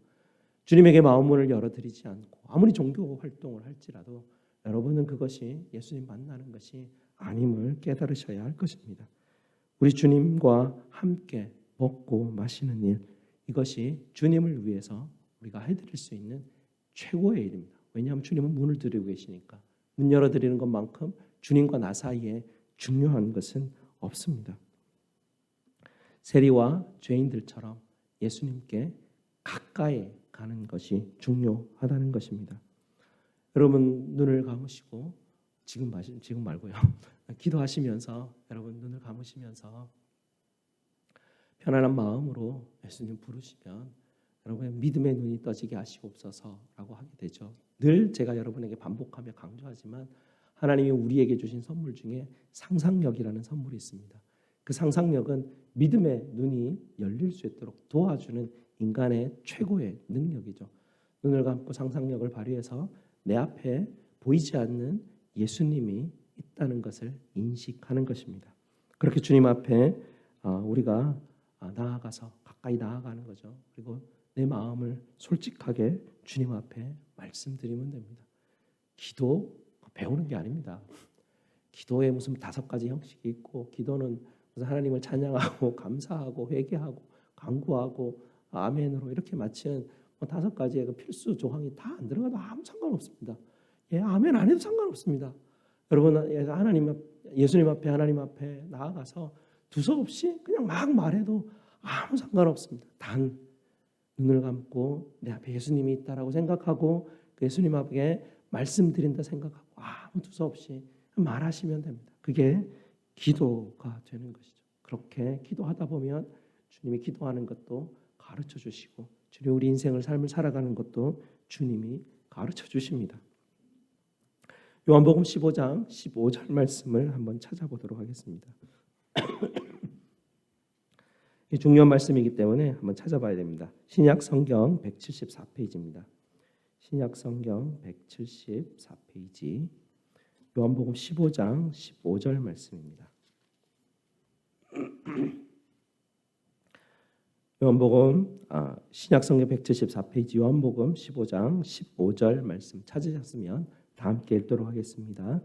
주님에게 마음 문을 열어드리지 않고 아무리 종교 활동을 할지라도 여러분은 그것이 예수님 만나는 것이 아님을 깨달으셔야 할 것입니다. 우리 주님과 함께 먹고 마시는 일, 이것이 주님을 위해서 우리가 해드릴 수 있는 최고의 일입니다. 왜냐하면 주님은 문을 드리고 계시니까. 문 열어드리는 것만큼 주님과 나 사이에 중요한 것은 없습니다. 세리와 죄인들처럼 예수님께 가까이 가는 것이 중요하다는 것입니다. 여러분 눈을 감으시고 지금 말고요. 기도하시면서 여러분 눈을 감으시면서 편안한 마음으로 예수님 부르시면 여러분의 믿음의 눈이 떠지게 하시옵소서라고 하게 되죠. 늘 제가 여러분에게 반복하며 강조하지만 하나님이 우리에게 주신 선물 중에 상상력이라는 선물이 있습니다. 그 상상력은 믿음의 눈이 열릴 수 있도록 도와주는 인간의 최고의 능력이죠. 눈을 감고 상상력을 발휘해서 내 앞에 보이지 않는 예수님이 있다는 것을 인식하는 것입니다. 그렇게 주님 앞에 우리가 나아가서 가까이 나아가는 거죠. 그리고 내 마음을 솔직하게 주님 앞에 말씀드리면 됩니다. 기도 배우는 게 아닙니다. 기도에 무슨 5가지 형식이 있고, 기도는 무슨 하나님을 찬양하고 감사하고 회개하고 간구하고 아멘으로 이렇게 마치는 5가지의 그 필수 조항이 다 안 들어가도 아무 상관없습니다. 예, 아멘 안 해도 상관없습니다. 여러분, 예수님 앞에 하나님 앞에 나아가서 두서없이 그냥 막 말해도 아무 상관없습니다. 단 눈을 감고 내 앞에 예수님이 있다라고 생각하고 그 예수님 앞에 말씀드린다 생각하고 아무 두서없이 말하시면 됩니다. 그게 기도가 되는 것이죠. 그렇게 기도하다 보면 주님이 기도하는 것도 가르쳐 주시고, 주님 우리 인생을 삶을 살아가는 것도 주님이 가르쳐 주십니다. 요한복음 15장 15절 말씀을 한번 찾아보도록 하겠습니다. 이 중요한 말씀이기 때문에 한번 찾아봐야 됩니다. 신약 성경 174페이지입니다. 신약 성경 174페이지 요한복음 15장 15절 말씀입니다. 요한복음 신약 성경 174페이지 요한복음 15장 15절 말씀 찾으셨으면 다 함께 읽도록 하겠습니다.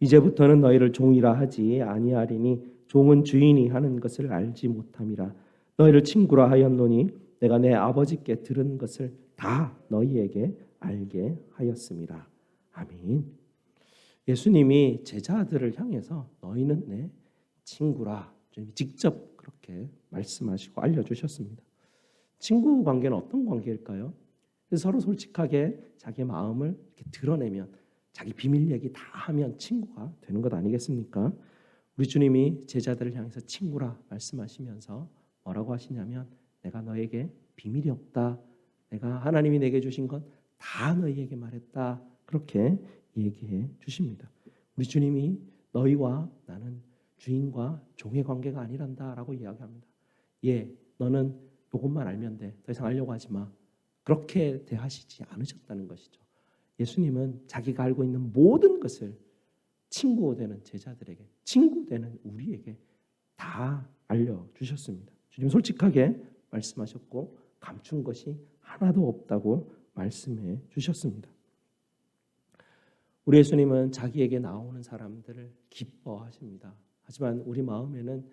이제부터는 너희를 종이라 하지 아니하리니 종은 주인이 하는 것을 알지 못함이라. 너희를 친구라 하였노니 내가 내 아버지께 들은 것을 다 너희에게 알게 하였음이라. 아멘. 예수님이 제자들을 향해서 너희는 내 친구라 직접 그렇게 말씀하시고 알려주셨습니다. 친구 관계는 어떤 관계일까요? 서로 솔직하게 자기 마음을 이렇게 드러내면, 자기 비밀 얘기 다 하면 친구가 되는 것 아니겠습니까? 우리 주님이 제자들을 향해서 친구라 말씀하시면서 뭐라고 하시냐면, 내가 너에게 비밀이 없다. 내가 하나님이 내게 주신 것 다 너희에게 말했다. 그렇게 얘기해 주십니다. 우리 주님이 너희와 나는 주인과 종의 관계가 아니란다라고 이야기합니다. 예, 너는 이것만 알면 돼. 더 이상 알려고 하지 마. 그렇게 대하시지 않으셨다는 것이죠. 예수님은 자기가 알고 있는 모든 것을 친구 되는 제자들에게, 친구 되는 우리에게 다 알려주셨습니다. 주님 솔직하게 말씀하셨고 감춘 것이 하나도 없다고 말씀해 주셨습니다. 우리 예수님은 자기에게 나오는 사람들을 기뻐하십니다. 하지만 우리 마음에는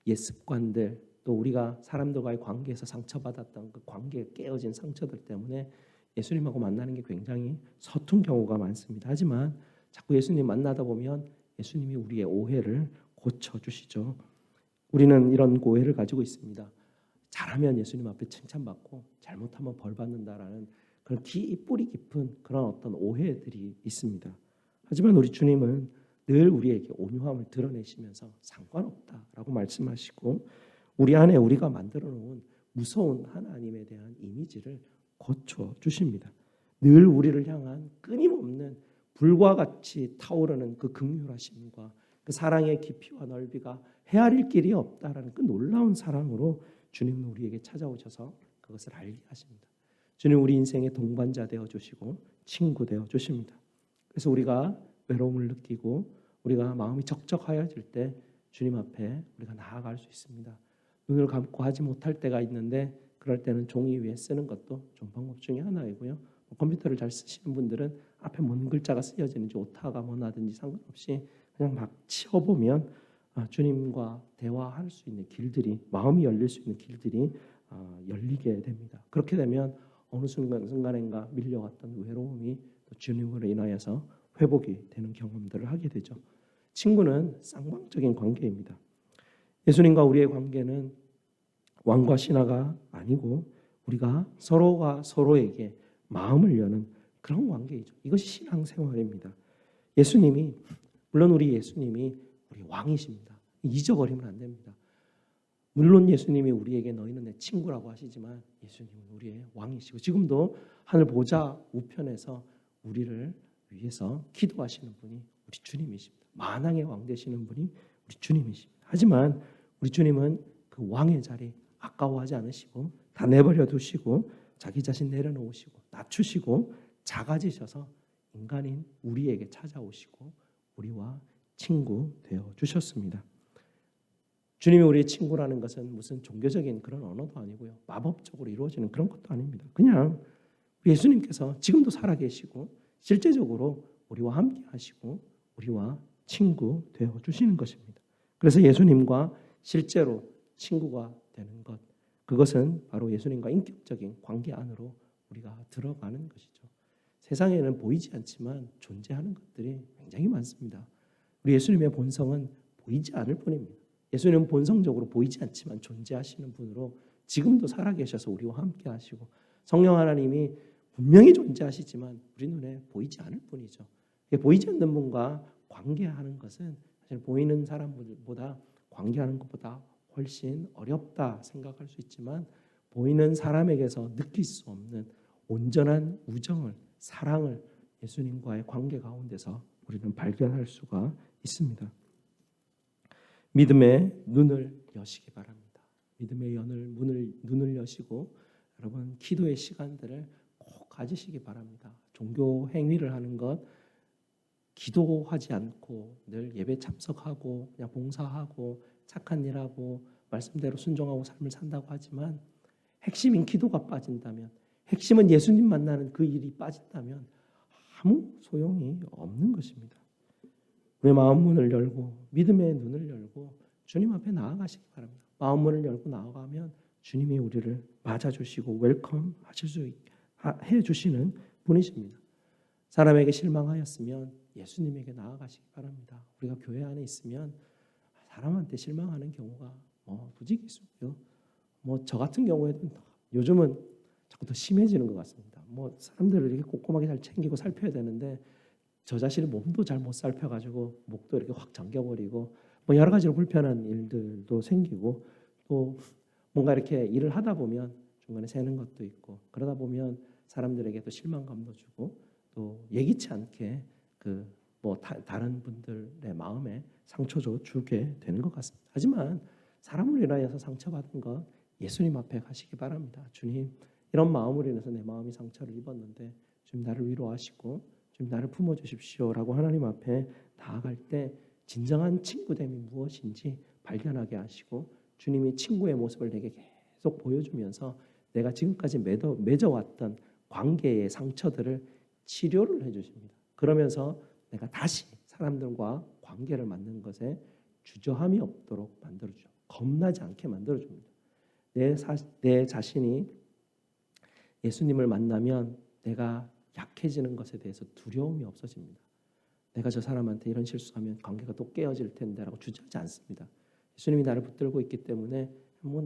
옛 습관들, 또 우리가 사람들과의 관계에서 상처받았던 그 관계에 깨어진 상처들 때문에 예수님하고 만나는 게 굉장히 서툰 경우가 많습니다. 하지만 자꾸 예수님 만나다 보면 예수님이 우리의 오해를 고쳐주시죠. 우리는 이런 오해를 가지고 있습니다. 잘하면 예수님 앞에 칭찬받고 잘못하면 벌 받는다라는 그런 뿌리 깊은 그런 어떤 오해들이 있습니다. 하지만 우리 주님은 늘 우리에게 온유함을 드러내시면서 상관없다라고 말씀하시고, 우리 안에 우리가 만들어 놓은 무서운 하나님에 대한 이미지를 고쳐 주십니다. 늘 우리를 향한 끊임없는 불과 같이 타오르는 그 긍휼하심과 그 사랑의 깊이와 넓이가 헤아릴 길이 없다라는 그 놀라운 사랑으로 주님은 우리에게 찾아오셔서 그것을 알게 하십니다. 주님 우리 인생의 동반자 되어 주시고 친구 되어 주십니다. 그래서 우리가 외로움을 느끼고 우리가 마음이 적적하여질 때 주님 앞에 우리가 나아갈 수 있습니다. 눈을 감고 하지 못할 때가 있는데 그럴 때는 종이 위에 쓰는 것도 좀 방법 중에 하나이고요. 컴퓨터를 잘 쓰시는 분들은 앞에 뭔 글자가 쓰여지는지 오타가 뭐나든지 상관없이 그냥 막 치워보면 주님과 대화할 수 있는 길들이, 마음이 열릴 수 있는 길들이 열리게 됩니다. 그렇게 되면 어느 순간인가 밀려왔던 외로움이 또 주님으로 인하여서 회복이 되는 경험들을 하게 되죠. 친구는 쌍방적인 관계입니다. 예수님과 우리의 관계는 왕과 신하가 아니고 우리가 서로가 서로에게 마음을 여는 그런 관계이죠. 이것이 신앙생활입니다. 예수님이, 물론 우리 예수님이 우리 왕이십니다. 잊어버리면 안 됩니다. 물론 예수님이 우리에게 너희는 내 친구라고 하시지만 예수님은 우리의 왕이시고 지금도 하늘 보좌 우편에서 우리를 위해서 기도하시는 분이 우리 우리 주님이십니다. 만왕의 왕 되시는 분이 우리 주님이십니다. 하지만 우리 주님은 그 왕의 자리 아까워하지 않으시고 다 내버려 두시고 자기 자신 내려놓으시고 낮추시고 작아지셔서 인간인 우리에게 찾아오시고 우리와 친구 되어 주셨습니다. 주님이 우리의 친구라는 것은 무슨 종교적인 그런 언어도 아니고요. 마법적으로 이루어지는 그런 것도 아닙니다. 그냥 예수님께서 지금도 살아계시고 실제적으로 우리와 함께 하시고 우리와 친구 되어 주시는 것입니다. 그래서 예수님과 실제로 친구가 되는 것, 그것은 바로 예수님과 인격적인 관계 안으로 우리가 들어가는 것이죠. 세상에는 보이지 않지만 존재하는 것들이 굉장히 많습니다. 우리 예수님의 본성은 보이지 않을 뿐입니다. 예수님은 본성적으로 보이지 않지만 존재하시는 분으로 지금도 살아계셔서 우리와 함께 하시고 성령 하나님이 분명히 존재하시지만 우리 눈에 보이지 않을 뿐이죠. 보이지 않는 분과 관계하는 것은 사실 보이는 사람보다 관계하는 것보다 훨씬 어렵다 생각할 수 있지만 보이는 사람에게서 느낄 수 없는 온전한 우정을, 사랑을 예수님과의 관계 가운데서 우리는 발견할 수가 있습니다. 믿음의 눈을 여시기 바랍니다. 믿음의 눈을 여시고 여러분 기도의 시간들을 꼭 가지시기 바랍니다. 종교 행위를 하는 것, 기도하지 않고 늘 예배 참석하고 그냥 봉사하고 착한 일하고 말씀대로 순종하고 삶을 산다고 하지만 핵심인 기도가 빠진다면, 핵심은 예수님 만나는 그 일이 빠진다면 아무 소용이 없는 것입니다. 우리의 마음 문을 열고 믿음의 눈을 열고 주님 앞에 나아가시기 바랍니다. 마음 문을 열고 나아가면 주님이 우리를 맞아주시고 웰컴 해주시는 분이십니다. 사람에게 실망하였으면 예수님에게 나아가시기 바랍니다. 우리가 교회 안에 있으면 사람한테 실망하는 경우가 부지기수고요. 저 같은 경우에도 요즘은 자꾸 더 심해지는 것 같습니다. 사람들을 이렇게 꼼꼼하게 잘 챙기고 살펴야 되는데 저 자신의 몸도 잘 못 살펴가지고 목도 이렇게 확 잠겨버리고 여러 가지로 불편한 일들도 생기고 또 뭔가 이렇게 일을 하다 보면 중간에 새는 것도 있고 그러다 보면 사람들에게 또 실망감도 주고 또 예기치 않게 다른 분들의 마음에 상처도 주게 되는 것 같습니다. 하지만 사람을 인하여서 상처받은 것 예수님 앞에 가시기 바랍니다. 주님, 이런 마음으로 인해서 내 마음이 상처를 입었는데 주님 나를 위로하시고 주님 나를 품어주십시오라고 하나님 앞에 나아갈 때 진정한 친구됨이 무엇인지 발견하게 하시고 주님이 친구의 모습을 내게 계속 보여주면서 내가 지금까지 맺어왔던 관계의 상처들을 치료를 해주십니다. 그러면서 내가 다시 사람들과 관계를 맺는 것에 주저함이 없도록 만들어주죠. 겁나지 않게 만들어줍니다. 내 자신이 예수님을 만나면 내가 약해지는 것에 대해서 두려움이 없어집니다. 내가 저 사람한테 이런 실수하면 관계가 또 깨어질 텐데라고 주저하지 않습니다. 예수님이 나를 붙들고 있기 때문에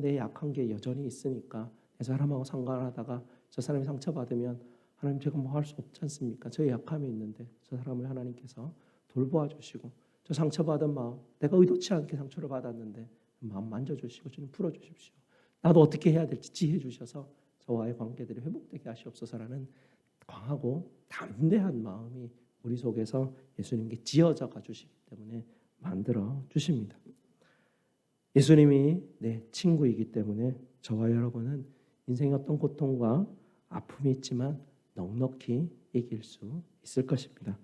내 약한 게 여전히 있으니까 내 사람하고 상관하다가 저 사람이 상처받으면 하나님 제가 할 수 없지 않습니까? 저의 약함이 있는데 저 사람을 하나님께서 돌보아 주시고 저 상처받은 마음 내가 의도치 않게 상처를 받았는데 마음 만져주시고 주님 풀어주십시오. 나도 어떻게 해야 될지 지혜 주셔서 저와의 관계들이 회복되게 하시옵소서라는 강하고 담대한 마음이 우리 속에서 예수님께 지어져가 주시기 때문에 만들어 주십니다. 예수님이 내 친구이기 때문에 저와 여러분은 인생의 어떤 고통과 아픔이 있지만 넉넉히 이길 수 있을 것입니다.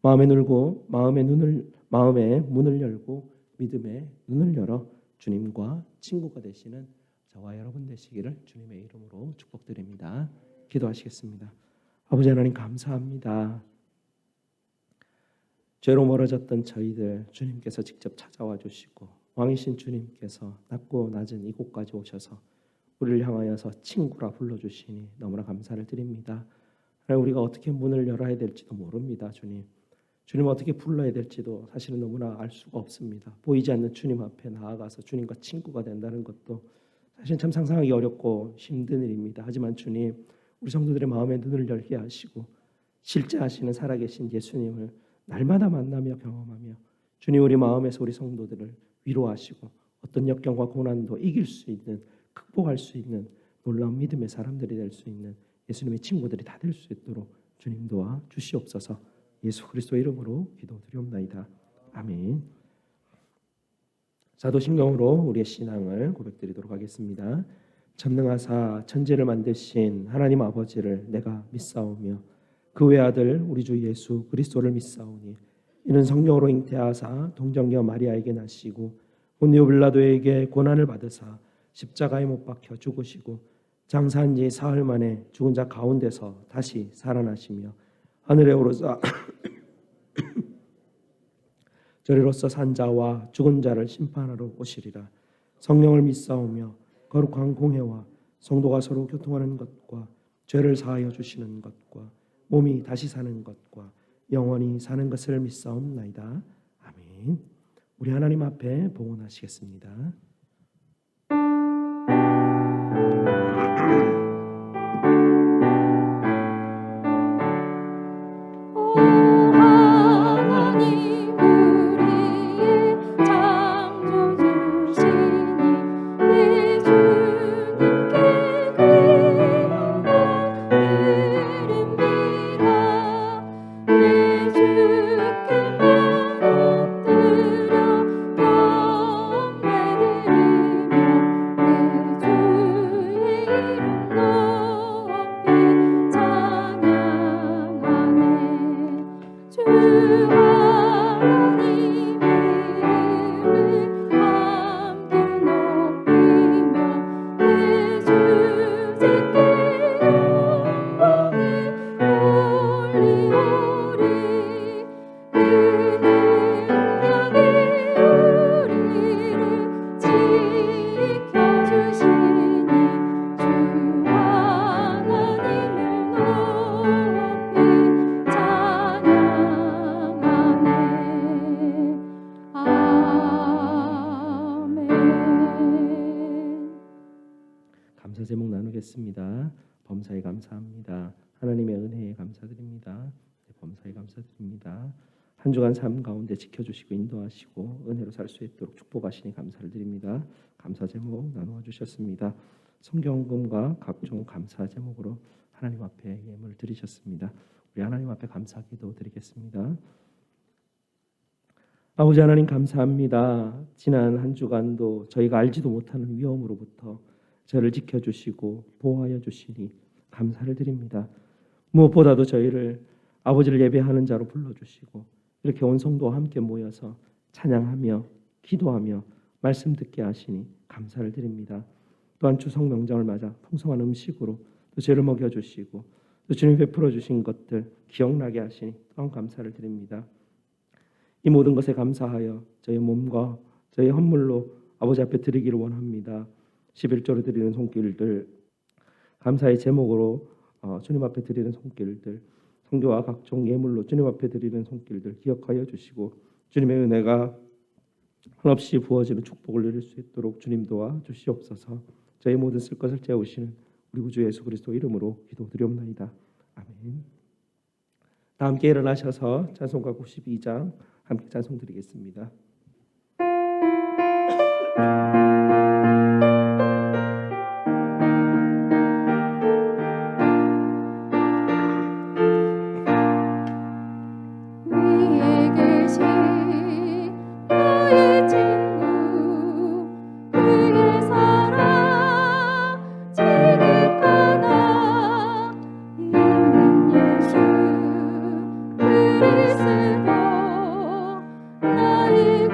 마음의 문을 열고 믿음의 눈을 열어 주님과 친구가 되시는 저와 여러분 되시기를 주님의 이름으로 축복드립니다. 기도하시겠습니다. 아버지 하나님 감사합니다. 죄로 멀어졌던 저희들 주님께서 직접 찾아와 주시고 왕이신 주님께서 낮고 낮은 이곳까지 오셔서 우리를 향하여서 친구라 불러주시니 너무나 감사를 드립니다. 하나님 우리가 어떻게 문을 열어야 될지도 모릅니다. 주님 어떻게 불러야 될지도 사실은 너무나 알 수가 없습니다. 보이지 않는 주님 앞에 나아가서 주님과 친구가 된다는 것도 사실 참 상상하기 어렵고 힘든 일입니다. 하지만 주님 우리 성도들의 마음의 눈을 열게 하시고 실제 하시는 살아계신 예수님을 날마다 만나며 경험하며 주님 우리 마음에서 우리 성도들을 위로하시고 어떤 역경과 고난도 이길 수 있는 극복할 수 있는 놀라운 믿음의 사람들이 될 수 있는 예수님의 친구들이 다 될 수 있도록 주님 도와 주시옵소서. 예수 그리스도 이름으로 기도드리옵나이다. 아멘. 사도신경으로 우리의 신앙을 고백드리도록 하겠습니다. 전능하사 천지를 만드신 하나님 아버지를 내가 믿사오며 그 외아들 우리 주 예수 그리스도를 믿사오니 이는 성령으로 잉태하사 동정녀 마리아에게 나시고 본디오 빌라도에게 고난을 받으사 십자가에 못 박혀 죽으시고 장사한 지 사흘 만에 죽은 자 가운데서 다시 살아나시며 하늘에 오르사 저리로서 산 자와 죽은 자를 심판하러 오시리라. 성령을 믿사오며 거룩한 공회와 성도가 서로 교통하는 것과 죄를 사하여 주시는 것과 몸이 다시 사는 것과 영원히 사는 것을 믿사옵나이다. 아멘. 우리 하나님 앞에 봉헌하시겠습니다. 오 하나님 우리의 창조주시니 내 주님께 구원받으립니다. 내 주께 만 엎드려 경배드리며 내 주의 이름 높이 찬양하네. 주 하나님의 이름을 함께 높이며 내 주제께 영광을 돌리오리. 은혜롭게 우리를 지켜주시니 주 하나님을 높이 찬양하네. 아멘. 감사 제목 나누겠습니다. 범사에 감사합니다. 하나님의 은혜에 감사드립니다. 범사에 감사드립니다. 한 주간 삶 가운데 지켜주시고 인도하시고 은혜로 살 수 있도록 축복하시니 감사를 드립니다. 감사 제목 나누어 주셨습니다. 성경금과 각종 감사 제목으로 하나님 앞에 예물을 드리셨습니다. 우리 하나님 앞에 감사 기도 드리겠습니다. 아버지 하나님 감사합니다. 지난 한 주간도 저희가 알지도 못하는 위험으로부터 저를 지켜주시고 보호하여 주시니 감사를 드립니다. 무엇보다도 저희를 아버지를 예배하는 자로 불러주시고 이렇게 온 성도와 함께 모여서 찬양하며 기도하며 말씀 듣게 하시니 감사를 드립니다. 또한 추석 명절을 맞아 풍성한 음식으로 또 죄를 먹여주시고 또 주님 베풀어 주신 것들 기억나게 하시니 또한 감사를 드립니다. 이 모든 것에 감사하여 저희 몸과 저희 헌물로 아버지 앞에 드리기를 원합니다. 11조로 드리는 손길들, 감사의 제목으로 주님 앞에 드리는 손길들, 성교와 각종 예물로 주님 앞에 드리는 손길들 기억하여 주시고 주님의 은혜가 한없이 부어지는 축복을 누릴 수 있도록 주님 도와 주시옵소서. 저희 모든 쓸 것을 채우시는 우리 구주 예수 그리스도 이름으로 기도드리옵나이다. 아멘. 다 함께 일어나셔서 찬송가 92장 함께 찬송 드리겠습니다. 위에 계신 나의 친구 그의 사랑 지극하다. 이는 예수 그리스도 나의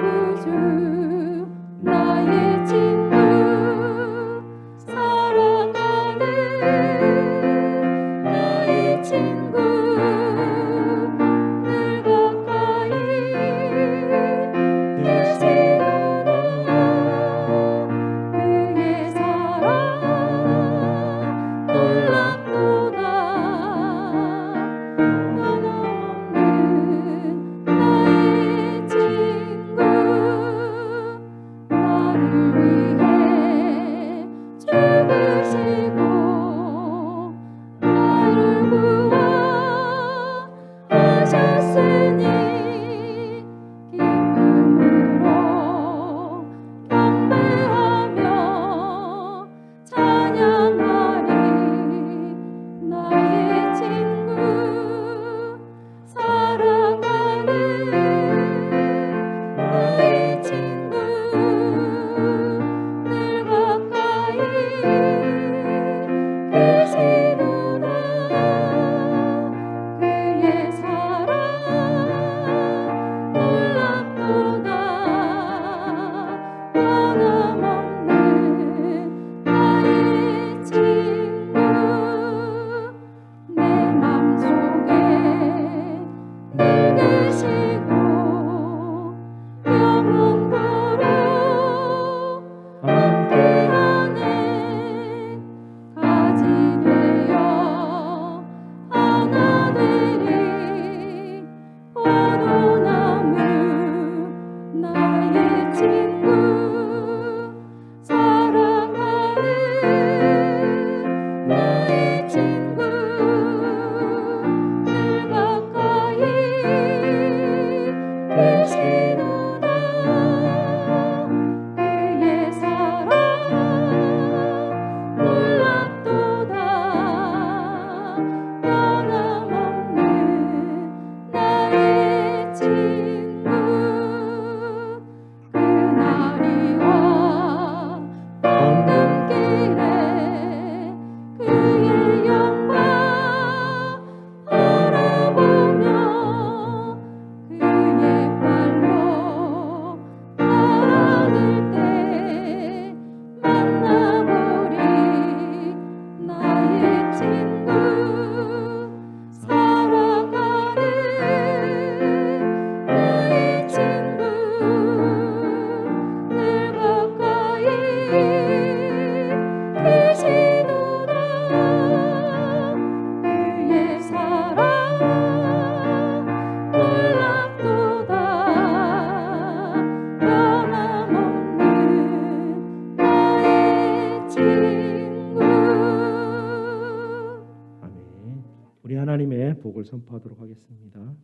복을 선포하도록 하겠습니다.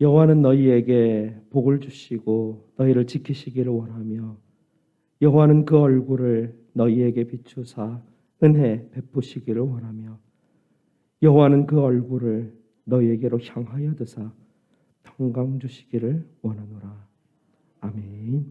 여호와는 너희에게 복을 주시고 너희를 지키시기를 원하며 여호와는 그 얼굴을 너희에게 비추사 은혜 베푸시기를 원하며 여호와는 그 얼굴을 너희에게로 향하여 드사 평강 주시기를 원하노라. 아멘.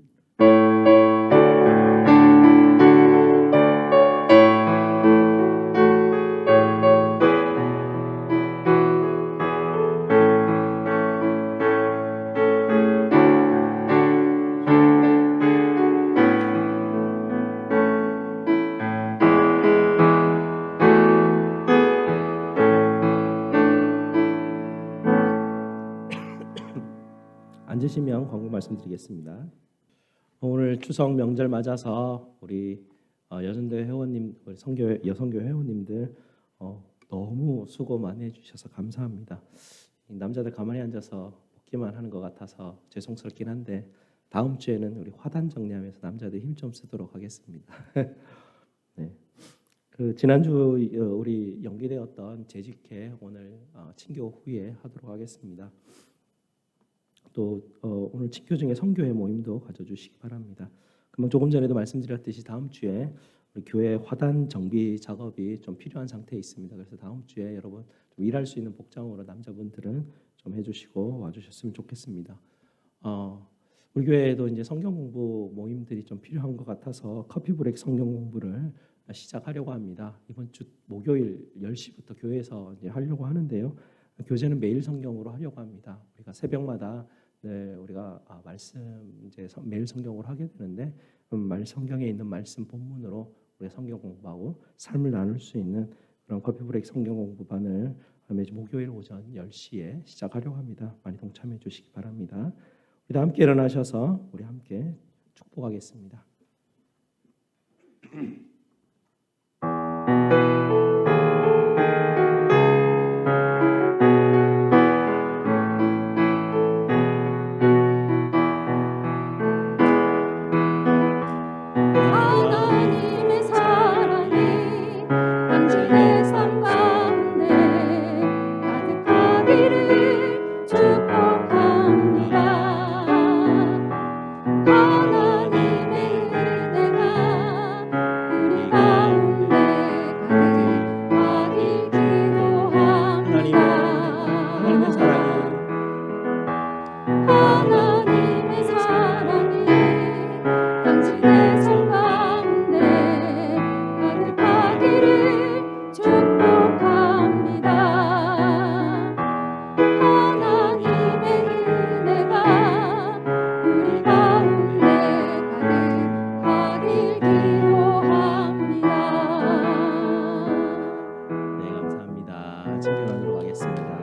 앉으시면 광고 말씀드리겠습니다. 오늘 추석 명절 맞아서 우리 여전대 회원님, 우리 여성교 회원님들 너무 수고 많이 해주셔서 감사합니다. 남자들 가만히 앉아서 먹기만 하는 것 같아서 죄송스럽긴 한데 다음 주에는 우리 화단 정리하면서 남자들 힘 좀 쓰도록 하겠습니다. 네. 그 지난주 우리 연기되었던 재직회 오늘 친교 후에 하도록 하겠습니다. 또 오늘 친교 중에 선교회 모임도 가져주시기 바랍니다. 그럼 조금 전에도 말씀드렸듯이 다음 주에 우리 교회 화단 정비 작업이 좀 필요한 상태에 있습니다. 그래서 다음 주에 여러분 좀 일할 수 있는 복장으로 남자분들은 좀 해주시고 와주셨으면 좋겠습니다. 우리 교회에도 이제 성경 공부 모임들이 좀 필요한 것 같아서 커피 브레이크 성경 공부를 시작하려고 합니다. 이번 주 목요일 10시부터 교회에서 이제 하려고 하는데요. 교재는 매일 성경으로 하려고 합니다. 우리가 새벽마다 우리가 말씀 이제 매일 성경으로 하게 되는데 성경에 있는 말씀 본문으로 우리 성경 공부하고 삶을 나눌 수 있는 그런 커피 브레이크 성경 공부반을 매주 목요일 오전 10시에 시작하려고 합니다. 많이 동참해 주시기 바랍니다. 우리 다 함께 일어나셔서 우리 함께 축복하겠습니다. 하나님의 사랑이 당신의 삶 가운데 가득하기를 축복합니다. 하나님의 은혜가 우리 가운데 가득하길 기도합니다. 하나님의 사랑이 하나님의 사랑이 당신의 삶 가운데 가득하기를 축복합니다. 하나님의 은혜가 우리 가운데 가득하길 기도합니다. 네, 감사합니다. 친교 나누러 가겠습니다.